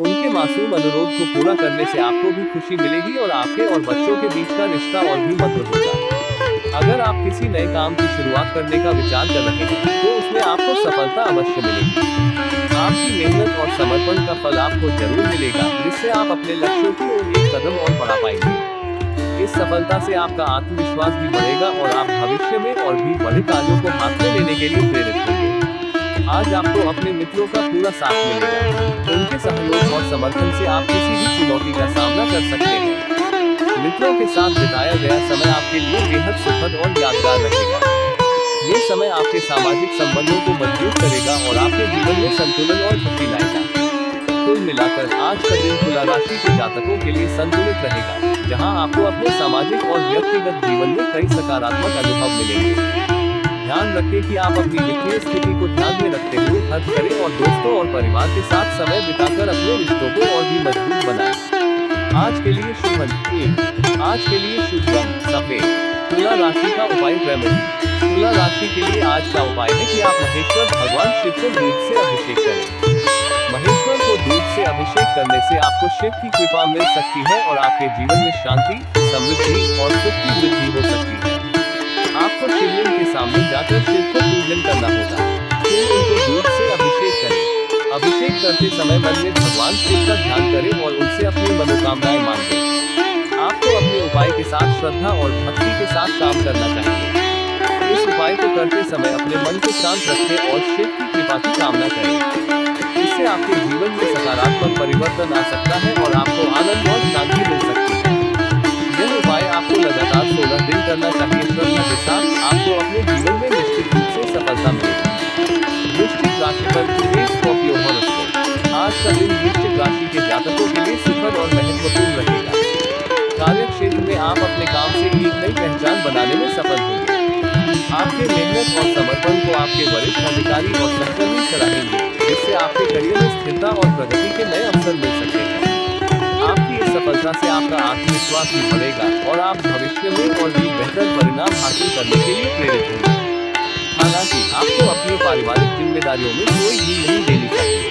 उनके मासूम अनुरोध को पूरा करने से आपको भी खुशी मिलेगी और आपके और बच्चों के बीच का रिश्ता और भी मधुर होगा। अगर आप किसी नए काम की शुरुआत करने का विचार कर रहे हैं, तो उसमें आपको सफलता अवश्य मिलेगी। आपकी मेहनत और समर्पण का फल आपको जरूर मिलेगा, जिससे आप अपने लक्ष्यों की ओर एक कदम और बढ़ा पाएंगे। इस सफलता से आपका आत्मविश्वास भी बढ़ेगा और आप भविष्य में और भी बड़े कार्यों को हाथ में लेने के लिए प्रेरित होंगे। आज आपको अपने मित्रों का पूरा साथ मिलेगा। उनके सहयोग और समर्थन से आप किसी भी चुनौती का सामना कर सकते हैं। मित्रों के साथ बिताया गया समय आपके लिए बेहद सुखद और यादगार रहेगा। ये समय आपके सामाजिक संबंधों को मजबूत करेगा और आपके जीवन में संतुलन और खुशी लाएगा। कुल मिलाकर आज का दिन तुला राशि के जातकों के लिए संतुलित रहेगा, जहां आपको अपने सामाजिक और व्यक्तिगत जीवन में कई सकारात्मक अनुभव मिलेंगे। ध्यान रखें कि आप अपनी वित्तीय स्थिति को ध्यान में रखते हुए खर्च करें और दोस्तों और परिवार के साथ समय बिताकर अपने रिश्तों को और भी मजबूत बनाएं। आज के लिए शुभ अंक। आज के लिए शुभ रंग सफेद। तुला राशि का उपाय रेमेडी। तुला राशि के लिए आज का उपाय है कि आप महेश्वर भगवान शिव को दूध से अभिषेक करें। महेश्वर को दूध से अभिषेक करने से आपको शिव की कृपा मिल सकती है और आपके जीवन में शांति, समृद्धि और सुख की वृद्धि हो सकती है। आपको शिवलिंग के सामने जाकर शिव को पूजन करना होगा, फिर उनको दूध से अभिषेक करें। अभिषेक करते समय मन में भगवान शिव का ध्यान करें और उनसे अपनी मनोकामनाएं मांगें। आपको अपने उपाय के साथ श्रद्धा और भक्ति के साथ काम करना चाहिए। इस उपाय को करते समय अपने मन को शांत रखें और शिव की कृपा की कामना करें। इससे आपके जीवन में सकारात्मक परिवर्तन आ सकता है और आपको आनंद और शांति मिल सकती है। यह उपाय आपको लगातार 16 दिन करना चाहिए। श्रद्धा के साथ आपको अपने जीवन में निश्चित रूप से सफलता मिलेगी। वृश्चिक राशि पर स्कॉर्पियो हॉरोस्कोप। आज का दिन वृश्चिक राशि के जातकों के लिए सुखद और महत्वपूर्ण रहेगा। कार्य क्षेत्र में आप अपने काम से एक नई पहचान बनाने में सफल होंगे। आपके मेहनत और समर्पण को आपके वरिष्ठ अधिकारी और सहकर्मी सराहेंगे, जिससे आपके करियर में स्थिरता और प्रगति के नए अवसर मिल सकते हैं। आपकी इस सफलता से आपका आत्मविश्वास भी बढ़ेगा और आप भविष्य में और भी बेहतर परिणाम हासिल करने के लिए प्रेरित होंगे। हालांकि आपको अपनी पारिवारिक जिम्मेदारियों में कोई भी नहीं देनी चाहिए।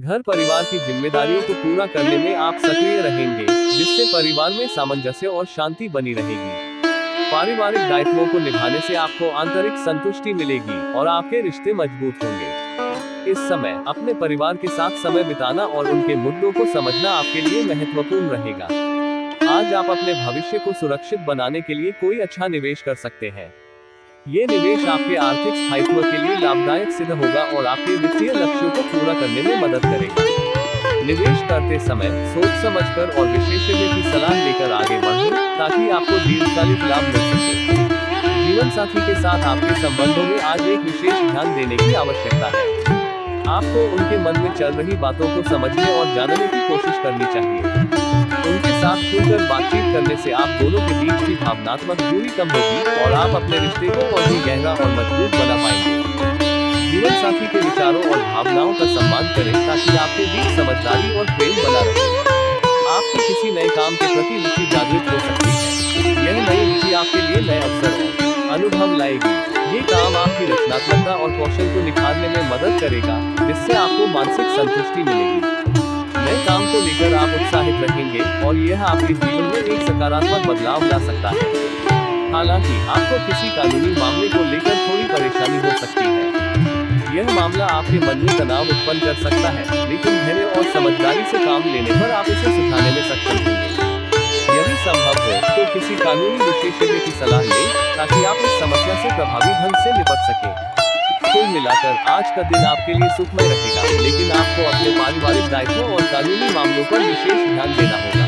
घर परिवार की जिम्मेदारियों को पूरा करने में आप सक्रिय रहेंगे, जिससे परिवार में सामंजस्य और शांति बनी रहेगी। पारिवारिक दायित्वों को निभाने से आपको आंतरिक संतुष्टि मिलेगी और आपके रिश्ते मजबूत होंगे। इस समय अपने परिवार के साथ समय बिताना और उनके मुद्दों को समझना आपके लिए महत्वपूर्ण रहेगा। आज आप अपने भविष्य को सुरक्षित बनाने के लिए कोई अच्छा निवेश कर सकते हैं। ये निवेश आपके आर्थिक स्थायित्व के लिए लाभदायक सिद्ध होगा और आपके वित्तीय लक्ष्यों को पूरा करने में मदद करेगा। निवेश करते समय सोच समझकर और विशेषज्ञ की सलाह लेकर आगे बढ़ें, ताकि आपको दीर्घकालिक लाभ मिल सके। जीवन साथी के साथ आपके संबंधों में आज एक विशेष ध्यान देने की आवश्यकता है। आपको उनके मन में चल रही बातों को समझने और जानने की कोशिश करनी चाहिए। उनके साथ खुलकर बातचीत करने से आप दोनों के बीच की भावनात्मक दूरी कम होगी और आप अपने रिश्ते को और भी गहरा और मजबूत बना पाएंगे। जीवन साथी के विचारों और भावनाओं का सम्मान करें ताकि आपके बीच समझदारी और प्रेम बना रहे। आपकी किसी नए काम के प्रति रुचि जागृत हो सकती है। यह नई रुचि आपके लिए नए अवसर और अनुभव लाएगी। ये काम आपकी रचनात्मकता और कौशल को निखारने में मदद करेगा, जिससे आपको मानसिक संतुष्टि मिलेगी। नए काम को लेकर आप उत्साहित रहेंगे और यह आपके जीवन में एक सकारात्मक बदलाव ला सकता है। हालांकि आपको किसी कानूनी मामले को लेकर थोड़ी परेशानी हो सकती है। यह मामला आपके मन में तनाव उत्पन्न कर सकता है, लेकिन धैर्य और समझदारी से काम लेने पर आप इसे सुधारने में सक्षम होंगे। यदि संभव हो तो किसी कानूनी विशेषज्ञ की सलाह लें ताकि आप इस समस्या से प्रभावी ढंग से निपट सकें। कुल मिलाकर आज का दिन आपके लिए सुखमय रहेगा, लेकिन आपको अपने पारिवारिक दायित्वों और कानूनी मामलों पर विशेष ध्यान देना होगा।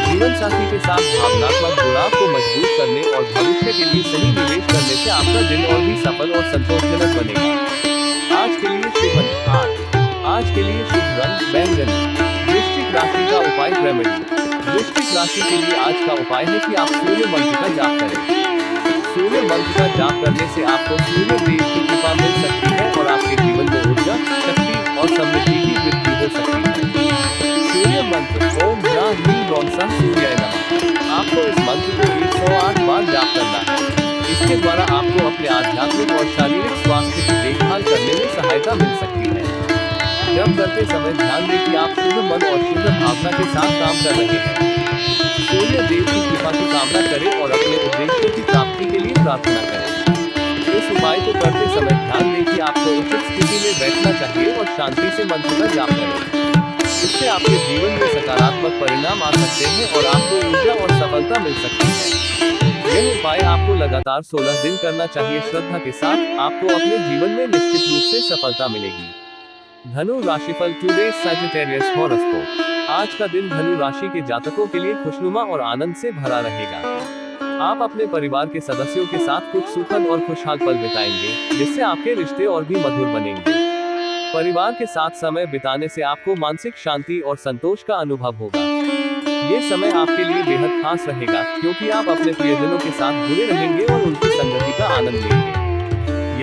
जीवन साथी के साथ भावनात्मक जुड़ाव को मजबूत करने और भविष्य के लिए सही निवेश करने से आपका दिन और भी सफल और संतोषजनक बनेगा। आज के लिए शुभ अंक। आज के लिए शुभ रंग बैंगनी। वृश्चिक राशि का उपाय रेमेडी। वृश्चिक राशि के लिए आज का उपाय है कि आप सूर्य मंत्र का जाप करें। सूर्य मंत्र का जाप करने से आपको सूर्य देव की कृपा मिल सकती है और आपके जीवन में ऊर्जा, शक्ति और समृद्धि की वृद्धि हो सकती है। सूर्य मंत्र ओम ह्रां ह्रीं रौं सः सूर्याय नमः। आपको इस मंत्र को 108 बार जाप करना है। इसके द्वारा आपको अपने आध्यात्मिक और शारीरिक स्वास्थ्य की देखभाल करने में सहायता मिल सकती है। जब करते समय ध्यान दें कि आप शुद्ध मन और शुद्ध भावना के साथ काम कर रहे हैं। सूर्य देव की कृपा की कामना करें और अपने उद्देश्यों की प्राप्ति के लिए प्रार्थना करें। इस उपाय को करते समय ध्यान दें कि आपको उचित स्थिति में बैठना चाहिए और शांति से मंत्र का जाप करें। इससे आपके जीवन में सकारात्मक परिणाम आ सकते हैं और आपको ऊर्जा और सफलता मिल सकती है। यह उपाय आपको लगातार 16 दिन करना चाहिए। श्रद्धा के साथ आपको अपने जीवन में निश्चित रूप से सफलता मिलेगी। धनु राशिफल टुडे सैजिटेरियस हॉरोस्कोप। आज का दिन धनु राशि के जातकों के लिए खुशनुमा और आनंद से भरा रहेगा। आप अपने परिवार के सदस्यों के साथ कुछ सुखद और खुशहाल पल बिताएंगे, जिससे आपके रिश्ते और भी मधुर बनेंगे। परिवार के साथ समय बिताने से आपको मानसिक शांति और संतोष का अनुभव होगा। ये समय आपके लिए बेहद खास रहेगा, क्योंकि आप अपने प्रियजनों के साथ जुड़े रहेंगे और उनकी संगति का आनंद लेंगे।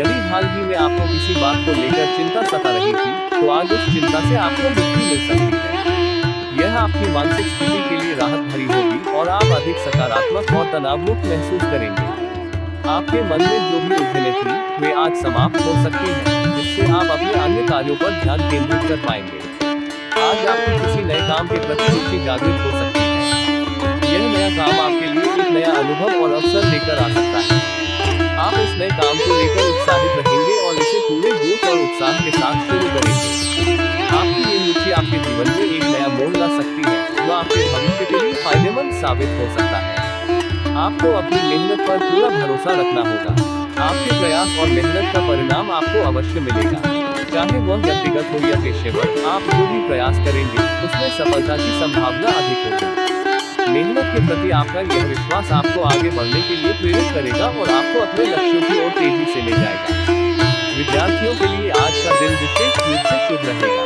यदि हाल ही में आपको किसी बात को लेकर चिंता सता रही थी, तो आज उस चिंता से आपको मुक्ति मिल सकती है। यह आपकी मानसिक स्थिति के लिए राहत भरी होगी और आप अधिक सकारात्मक और तनावमुक्त महसूस करेंगे। आपके मन में जो भी उलझनें थी, वे आज समाप्त हो सकती हैं, जिससे आप अपने अन्य कार्यों पर ध्यान केंद्रित कर पाएंगे। आज आपकी किसी नए काम के प्रति रुचि जागृत हो सकती है। यह नया काम आपके लिए एक नया अनुभव और अवसर लेकर आ सकता है। आप इस नए काम को लेकर उत्साहित रहेंगे और इसे पूरे जोश और उत्साह के साथ शुरू करेंगे। आपकी ये रुचि आपके जीवन में एक नया मोड़ ला सकती है, जो आपके भविष्य के लिए फायदेमंद साबित हो सकता है। आपको अपनी मेहनत पर पूरा भरोसा रखना होगा। आपके प्रयास और मेहनत का परिणाम आपको अवश्य मिलेगा। चाहे वह व्यक्तिगत हो या पेशेवर, आप जो भी प्रयास करेंगे, उसमें सफलता की संभावना अधिक होगी। मेहनत के प्रति आपका यह विश्वास आपको आगे बढ़ने के लिए प्रेरित करेगा और आपको अपने लक्ष्यों की ओर तेजी से ले जाएगा। विद्यार्थियों के लिए आज का दिन विशेष रूप से शुभ रहेगा।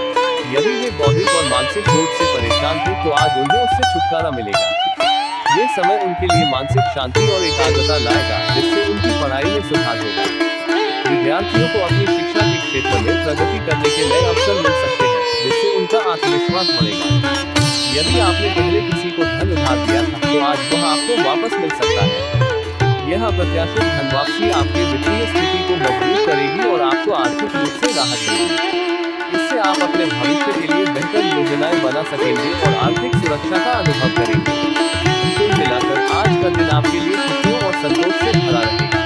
यदि वे बौद्धिक और मानसिक बोझ से परेशान थे, तो आज उन्हें उससे छुटकारा मिलेगा। ये समय उनके लिए मानसिक शांति और एकाग्रता लाएगा, जिससे उनकी पढ़ाई में सुधार होगा। विद्यार्थियों को अपनी शिक्षा के क्षेत्र में प्रगति करने के नए अवसर मिल सकते हैं, जिससे उनका आत्मविश्वास बढ़ेगा। यदि आपने पहले किसी को धन उधार दिया था, तो आज वह आपको वापस मिल सकता है। यह अप्रत्याशित धन वापसी आपकी वित्तीय स्थिति को मजबूत करेगी और आपको आर्थिक रूप से राहत देगी। इससे आप अपने भविष्य के लिए बेहतर योजनाएं बना सकेंगे और आर्थिक सुरक्षा का अनुभव करेंगे। कुल मिलाकर आज का दिन आपके लिए खुशियों और संतोष से भरा रहेगा।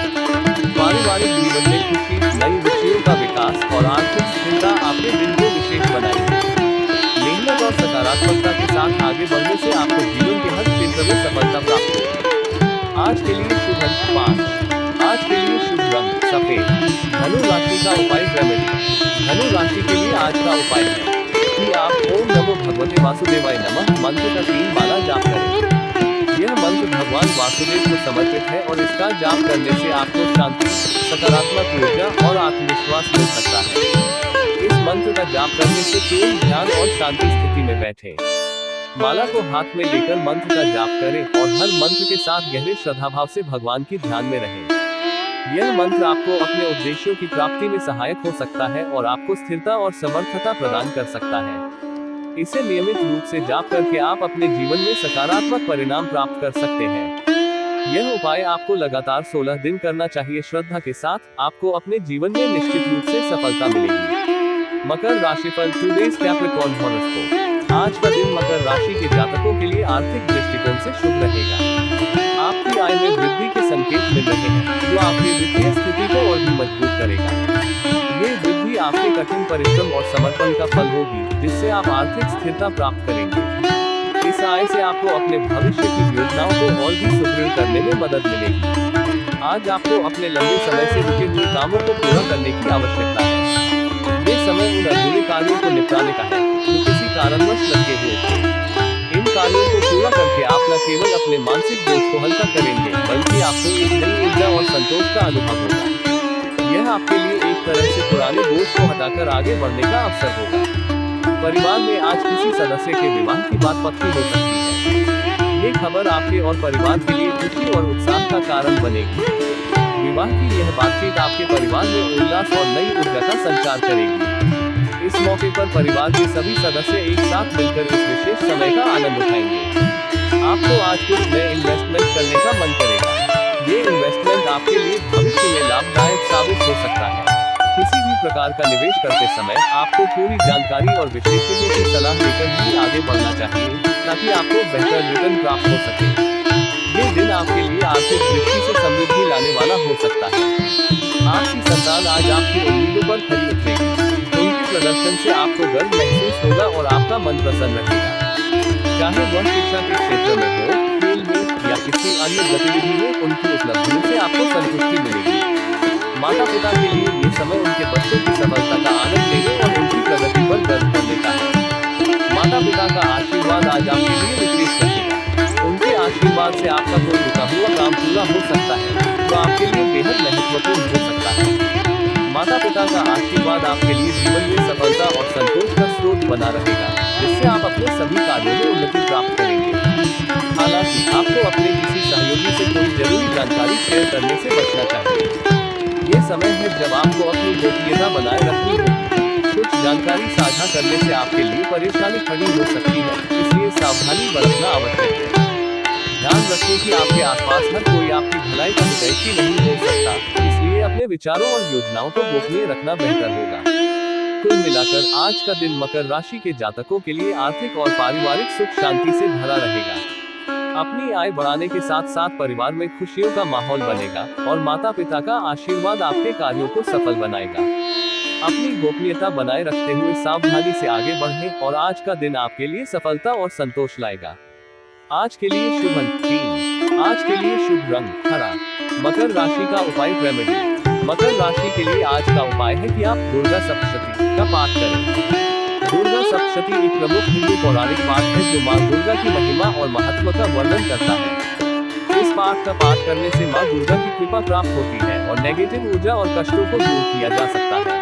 पारिवारिक जीवन में खुशी, नई रुचियों का विकास और आर्थिक स्थिरता आपके दिन को विशेष बनाएगी। मेहनत और सकारात्मकता के साथ आगे बढ़ने से आपको जीवन के हर क्षेत्र में सफलता प्राप्त होगी। आज के लिए शुभ अंक 5। आज के लिए शुभ रंग सफेद। धनु राशि का उपाय रेमेडी। धनु राशि के लिए आज का उपाय है कि आप ओम नमो भगवते वासुदेवाय नमः मंत्र का 3 माला जाप करें। यह मंत्र भगवान वासुदेव को समर्पित है और इसका जाप करने से आपको शांति, सकारात्मक ऊर्जा और आत्मविश्वास मिल सकता है। इस मंत्र का जाप करने से केवल ध्यान और शांति स्थिति में बैठे। माला को हाथ में लेकर मंत्र का जाप करें और हर मंत्र के साथ गहरे श्रद्धाभाव से भगवान की ध्यान में रहें। यह मंत्र आपको अपने उद्देश्यों की प्राप्ति में सहायक हो सकता है और आपको स्थिरता और समर्थता प्रदान कर सकता है। इसे नियमित रूप से जाप करके आप अपने जीवन में सकारात्मक परिणाम प्राप्त कर सकते हैं। यह उपाय आपको लगातार 16 दिन करना चाहिए। श्रद्धा के साथ आपको अपने जीवन में निश्चित रूप से सफलता मिलेगी। मकर राशिफल टुडेज कैप्रिकॉर्न हॉरोस्कोप। आज का दिन मकर राशि के जातकों के लिए आर्थिक दृष्टिकोण से शुभ रहेगा। आपकी आय में वृद्धि के संकेत मिल रहे हैं, जो आपकी वित्तीय स्थिति को और भी मजबूत करेगा। ये वृद्धि आपके कठिन परिश्रम और समर्पण का फल होगी, जिससे आप आर्थिक स्थिरता प्राप्त करेंगे। इस आय से आपको अपने भविष्य की योजनाओं को और भी सुदृढ़ करने में मदद मिलेगी। आज आपको अपने लंबे समय से रुके हुए कामों को पूरा करने की आवश्यकता है। ये समय उन अधूरे कार्यों को निपटाने का है, जो किसी कारणवश लटके हुए थे। इन कार्यों को पूरा करके आप न केवल अपने मानसिक बोझ को हल्का करेंगे, बल्कि आपको एक नई ऊर्जा और संतोष का अनुभव होगा। यह आपके लिए एक तरह से पुराने बोझ को हटाकर आगे बढ़ने का अवसर होगा। परिवार में आज किसी सदस्य के विवाह की बात पक्की हो सकती है। ये खबर आपके और परिवार के लिए खुशी और उत्साह का कारण बनेगी। विवाह की यह बातचीत आपके परिवार में उल्लास और नई ऊर्जा का संचार करेगी। इस मौके पर परिवार के सभी सदस्य एक साथ मिलकर इस विशेष समय का आनंद उठाएंगे। आपको आज कुछ नए इन्वेस्टमेंट करने का मन करेगा। ये इन्वेस्टमेंट आपके लिए भविष्य में लाभदायक साबित हो सकता है। किसी भी प्रकार का निवेश करते समय आपको पूरी जानकारी और विशेषज्ञों की सलाह लेकर ही आगे बढ़ना चाहिए, ताकि आपको बेहतर रिटर्न प्राप्त हो सके। ये दिन आपके लिए आर्थिक दृष्टि से समृद्धि लाने वाला हो सकता है। आपकी संतान आज आपकी उम्मीदों पर खरी उतरेगी। उनके प्रदर्शन से आपको गर्व महसूस होगा और आपका मन प्रसन्न रहेगा। चाहे वह शिक्षा के क्षेत्र में हो, खेल में या किसी अन्य गतिविधि में, उनकी उपलब्धियों से आपको संतुष्टि मिलेगी। माता पिता के लिए ये समय उनके बच्चों की सफलता का आनंद लेने और उनकी प्रगति पर गर्व करने का है। माता पिता का आशीर्वाद आज आपके लिए विशेष रहेगा। उनके आशीर्वाद से आपका कोई रुका हुआ काम पूरा हो सकता है, जो आपके लिए बेहद महत्वपूर्ण हो सकता है। माता पिता का आशीर्वाद आपके लिए जीवन में सफलता और संतोष का स्रोत बना रहेगा, जिससे आप अपने सभी कार्यों में उन्नति प्राप्त करेंगे। हालांकि आपको अपने किसी सहयोगी से कोई जरूरी जानकारी शेयर करने से बचना चाहिए। ये समय है जब आपको अपनी गोपनीयता बनाए रखनी होगी। कुछ जानकारी साझा करने से आपके लिए परेशानी खड़ी हो सकती है, इसलिए सावधानी बरतना आवश्यक है। ध्यान रखें कि आपके आसपास हर कोई आपकी भलाई का हितैषी नहीं हो सकता, इसलिए अपने विचारों और योजनाओं को गोपनीय रखना बेहतर होगा। कुल मिलाकर आज का दिन मकर राशि के जातकों के लिए आर्थिक और पारिवारिक सुख शांति से भरा रहेगा। अपनी आय बढ़ाने के साथ साथ परिवार में खुशियों का माहौल बनेगा और माता पिता का आशीर्वाद आपके कार्यों को सफल बनाएगा। अपनी गोपनीयता बनाए रखते हुए सावधानी से आगे बढ़ें और आज का दिन आपके लिए सफलता और संतोष लाएगा। आज के लिए शुभ अंक 3। आज के लिए शुभ रंग हरा। मकर राशि का उपाय रेमेडी। मकर राशि के लिए आज का उपाय है कि आप दुर्गा सप्तशती का पाठ करें। दुर्गा सप्तशती एक प्रमुख हिंदू पौराणिक पाठ है, जो माँ दुर्गा की महिमा और महत्व का वर्णन करता है। इस पाठ का पाठ करने से माँ दुर्गा की कृपा प्राप्त होती है और नेगेटिव ऊर्जा और कष्टों को दूर किया जा सकता है।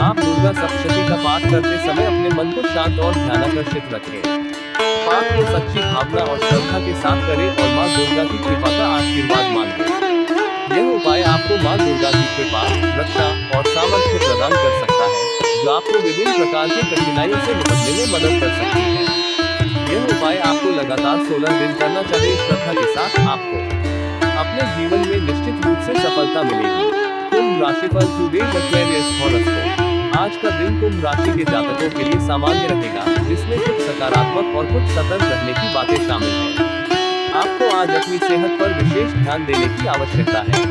आप दुर्गा सप्तशती का पाठ करते समय अपने मन को शांत और ध्यानाकर्षित रखें। पाठ को सच्ची भावना और श्रद्धा के साथ करें और माँ दुर्गा की कृपा का आशीर्वाद मांगें। यह उपाय आपको माँ दुर्गा की कृपा, रक्षा और सामर्थ्य प्रदान कर सकता है, जो आपको विभिन्न प्रकार की कठिनाइयों से निपटने में मदद कर सकती है। यह उपाय आपको लगातार 16 दिन करना चाहिए। श्रद्धा के साथ आपको अपने जीवन में निश्चित रूप से सफलता मिलेगी। कुंभ राशिफल टुडेज एक्वेरियस हॉरोस्कोप। आज का दिन कुंभ राशि के जातकों के लिए सामान्य रहेगा, जिसमें कुछ सकारात्मक और कुछ सतर्क रहने की बातें शामिल हैं। आपको आज अपनी सेहत पर विशेष ध्यान देने की आवश्यकता है।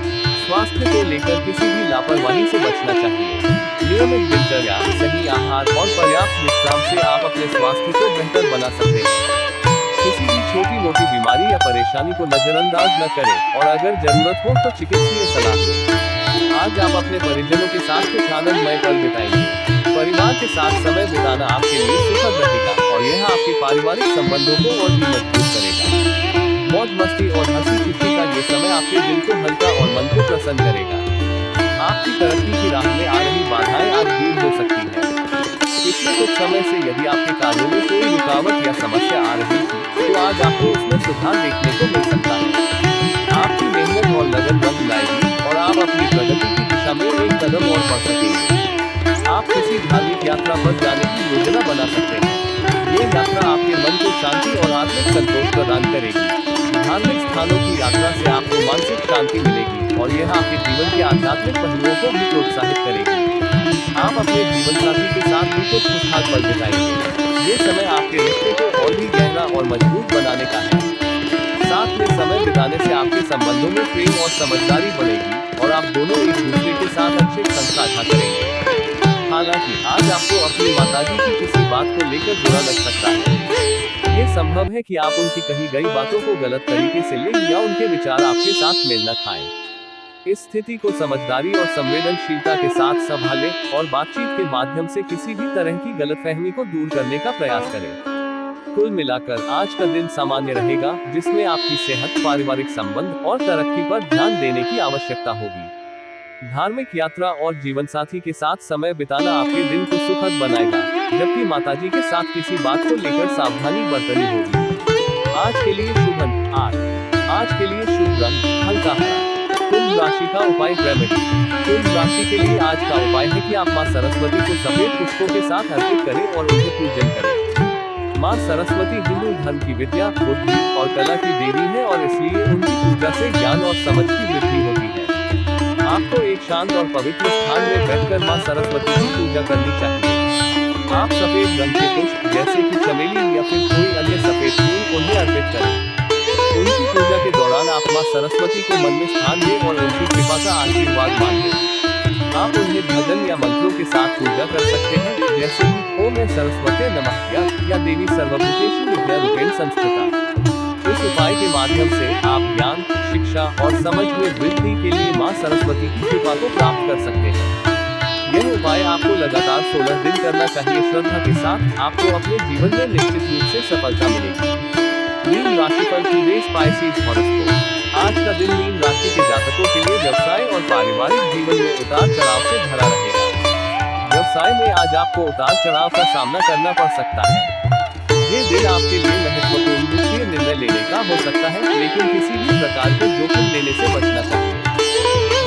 स्वास्थ्य को लेकर किसी भी लापरवाही से बचना चाहिए। नियमित दिनचर्या, सही आहार और पर्याप्त विश्राम से आप अपने स्वास्थ्य को बेहतर बना सकते हैं। किसी भी छोटी मोटी बीमारी या परेशानी को नजरअंदाज न करें और अगर जरूरत हो तो चिकित्सकीय सलाह लें। आज आप अपने परिजनों के साथ कुछ आनंदमय पल बिताएंगे। परिवार के साथ समय बिताना आपके लिए सुखद रहेगा और यह आपके पारिवारिक संबंधों को और भी मजबूत करेगा। मौज मस्ती और हंसी खुशी का ये समय आपके दिल को हल्का और मन को प्रसन्न करेगा। आपकी तरक्की की राह में आ रही बाधाएं आज दूर हो सकती हैं। पिछले कुछ समय से यदि आपके कार्यों में कोई रुकावट या समस्या आ रही थी, तो आज आपको उसमें सुधार देखने को मिल सकता है। आपकी मेहनत और लगन रंग लाएगी और आप अपनी प्रगति की दिशा में एक कदम और बढ़ सकेंगे। आप किसी धार्मिक यात्रा पर जाने की योजना बना सकते हैं। ये यात्रा आपके मन को शांति और आत्मिक संतोष प्रदान करेगी। धार्मिक स्थानों की यात्रा से आपको मानसिक शांति मिलेगी और यह आपके जीवन के आध्यात्मिक पहलुओं को भी प्रोत्साहित करेगी। आप अपने जीवन साथी के साथ भी कुछ खुशहाल पल बिताएंगे। ये समय आपके रिश्ते को और भी गहरा और मजबूत बनाने का है। साथ में समय बिताने से आपके संबंधों में प्रेम और समझदारी बढ़ेगी और आप दोनों एक दूसरे के साथ अच्छे क्षण साझा करेंगे। हालांकि आज आपको अपनी माताजी की किसी बात को लेकर बुरा लग सकता है। ये संभव है कि आप उनकी कही गई बातों को गलत तरीके से लें या उनके विचार आपके साथ मेल न खाएं। इस स्थिति को समझदारी और संवेदनशीलता के साथ संभालें और बातचीत के माध्यम से किसी भी तरह की गलतफहमी को दूर करने का प्रयास करें। कुल मिलाकर आज का दिन सामान्य रहेगा, जिसमें आपकी सेहत, पारिवारिक संबंध और तरक्की पर ध्यान देने की आवश्यकता होगी। धार्मिक यात्रा और जीवन साथी के साथ समय बिताना आपके दिन को सुखद बनाएगा, जबकि माताजी के साथ किसी बात को लेकर सावधानी बरतनी होगी। आज के लिए शुभ अंक 8। आज के लिए शुभ रंग हल्का हरा। कुंभ राशि का उपाय रेमेडी। कुंभ राशि के लिए आज का उपाय है कि आप मां सरस्वती को सफेद पुष्पों के साथ अर्पित करें और उन्हें पूजन करें। मां सरस्वती हिंदू धर्म की विद्या, बुद्धि और कला की देवी है और इसलिए उनकी पूजा से ज्ञान और समझ की वृद्धि होती है। आपको एक शांत और पवित्र स्थान में बैठकर मां सरस्वती की पूजा करनी चाहिए। आप सफेद रंग के पुष्प जैसे कि चमेली या फिर कोई अन्य सफेद फूल उन्हें अर्पित करें। उनकी पूजा के दौरान आप मां सरस्वती को मन में स्थान दें और उनकी कृपा का आशीर्वाद मांगें। आप उन्हें भजन या मंत्रों के साथ पूजा कर सकते हैं, जैसे कि ओम सरस्वती नमः या देवी सर्वभूतेषु विद्यारूपेण संस्थिता। इस उपाय के माध्यम से आप ज्ञान, शिक्षा और समझ में वृद्धि के लिए मां सरस्वती की कृपा को प्राप्त कर सकते हैं। यह उपाय आपको लगातार 16 दिन करना चाहिए। श्रद्धा के साथ आपको अपने जीवन में निश्चित रूप से सफलता मिलेगी। मीन राशि पर टुडे स्पाइसेस हॉरोस्कोप। आज का दिन मीन राशि के जातकों के लिए व्यवसाय और पारिवारिक जीवन में उतार चढ़ाव से भरा रहेगा। व्यवसाय में आज आपको उतार चढ़ाव का सामना करना पड़ सकता है। ये दिन आपके लिए महत्वपूर्ण वित्तीय निर्णय लेने का हो सकता है, लेकिन किसी भी प्रकार के जोखिम लेने से बचना चाहिए।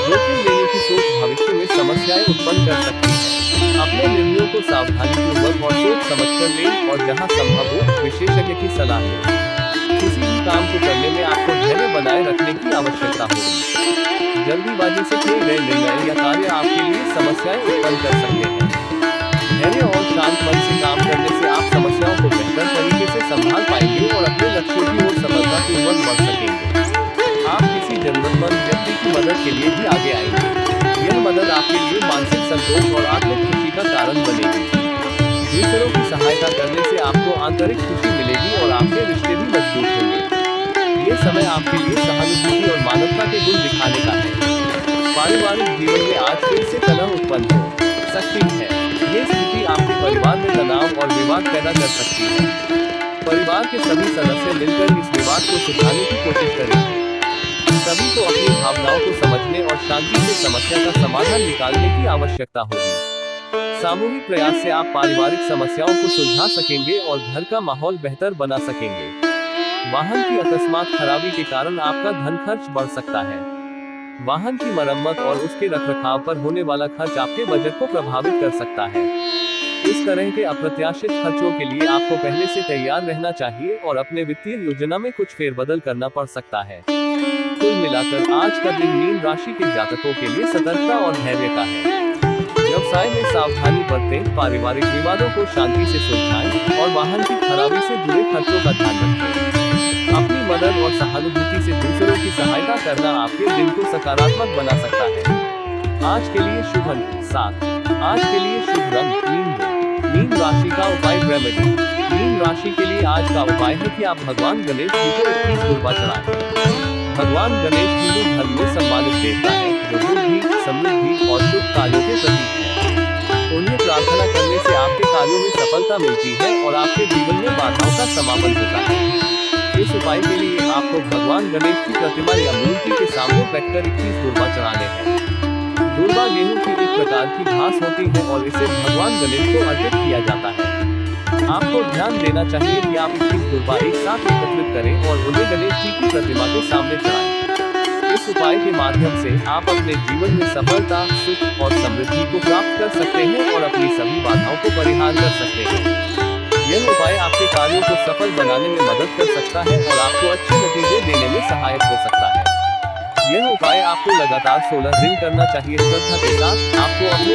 जोखिम लेने की सोच भविष्य में समस्याएं उत्पन्न कर सकती है। अपने निर्णयों को सावधानीपूर्वक और सोच समझकर लें और जहां संभव हो विशेषज्ञ की सलाह लें। किसी भी काम को करने में आपको धैर्य बनाए रखने की आवश्यकता होगी। जल्दीबाजी से किए गए निर्णय या कार्य आपके लिए समस्याएं उत्पन्न कर सकते हैं। धैर्य और शांत मन से काम करने से आप समस्याओं को बेहतर तरीके से संभाल पाएंगे और अपने लक्ष्यों की ओर सफलतापूर्वक बढ़ सकेंगे। आप किसी जरूरतमंद व्यक्ति की मदद के लिए भी आगे आएंगे। यह मदद आपके लिए मानसिक संतोष और आत्मिक खुशी का कारण बनेगी। दूसरों की सहायता करने से आपको आंतरिक खुशी मिलेगी और आपके रिश्ते भी मजबूत होंगे। ये समय आपके लिए सहानुभूति और मानवता के गुण दिखाने का है। पारिवारिक जीवन में आज फिर से कलह उत्पन्न हो सकती है। ये स्थिति आपके परिवार में तनाव और विवाद पैदा कर सकती है। परिवार के सभी सदस्य मिलकर इस विवाद को सुलझाने की कोशिश करेंगे। सभी को अपनी भावनाओं को समझने और शांति से समस्या का समाधान निकालने की आवश्यकता होगी। सामूहिक प्रयास से आप पारिवारिक समस्याओं को सुलझा सकेंगे और घर का माहौल बेहतर बना सकेंगे। वाहन की अकस्मात खराबी के कारण आपका धन खर्च बढ़ सकता है। वाहन की मरम्मत और उसके रखरखाव पर होने वाला खर्च आपके बजट को प्रभावित कर सकता है। इस तरह के अप्रत्याशित खर्चों के लिए आपको पहले से तैयार रहना चाहिए और अपने वित्तीय योजना में कुछ फेरबदल करना पड़ सकता है। कुल मिलाकर आज का दिन मीन राशि के जातकों के लिए सतर्कता और धैर्य का है। व्यवसाय में सावधानी बरतें, पारिवारिक विवादों को शांति से सुलझाएं और वाहन की खराबी से जुड़े खर्चों का ध्यान रखें। अपनी मदद और सहानुभूति से दूसरों की सहायता करना आपके दिन को सकारात्मक बना सकता है। आज के लिए शुभ अंक 7। आज के लिए शुभ रंग नीला। मीन राशि का उपाय रेमेडी। मीन राशि के लिए आज का उपाय है कि आप भगवान गणेश जी को 21 दुर्वा चढ़ाएं। भगवान गणेश हिंदू धर्म में सम्मानित देवता है, जो बुद्धि, समृद्धि और शुभ कार्यों के प्रतीक है। उन्हें प्रार्थना करने से आपके कार्यों में सफलता मिलती है और आपके जीवन में बाधाओं का समापन होता है। इस उपाय के लिए आपको भगवान गणेश की प्रतिमा या मूर्ति के सामने बैठकर 21 दुर्वा चढ़ाने हैं। दूर्वा गेहूं की एक प्रकार की घास होती है और इसे भगवान गणेश को अर्पित किया जाता है। आपको ध्यान देना चाहिए कि आप 21 दूर्वा एक साथ एकत्रित करें और उन्हें गणेश जी की प्रतिमा के सामने चढ़ाएं। इस उपाय के माध्यम से आप अपने जीवन में सफलता, सुख और समृद्धि को प्राप्त कर सकते हैं और अपनी सभी बाधाओं को परिहार कर सकते हैं। यह उपाय आपके कार्यों को सफल बनाने में मदद कर सकता है और आपको अच्छे नतीजे देने में सहायक हो सकता है। यह उपाय आपको लगातार 16 दिन करना चाहिए। श्रद्धा के साथ आपको अपने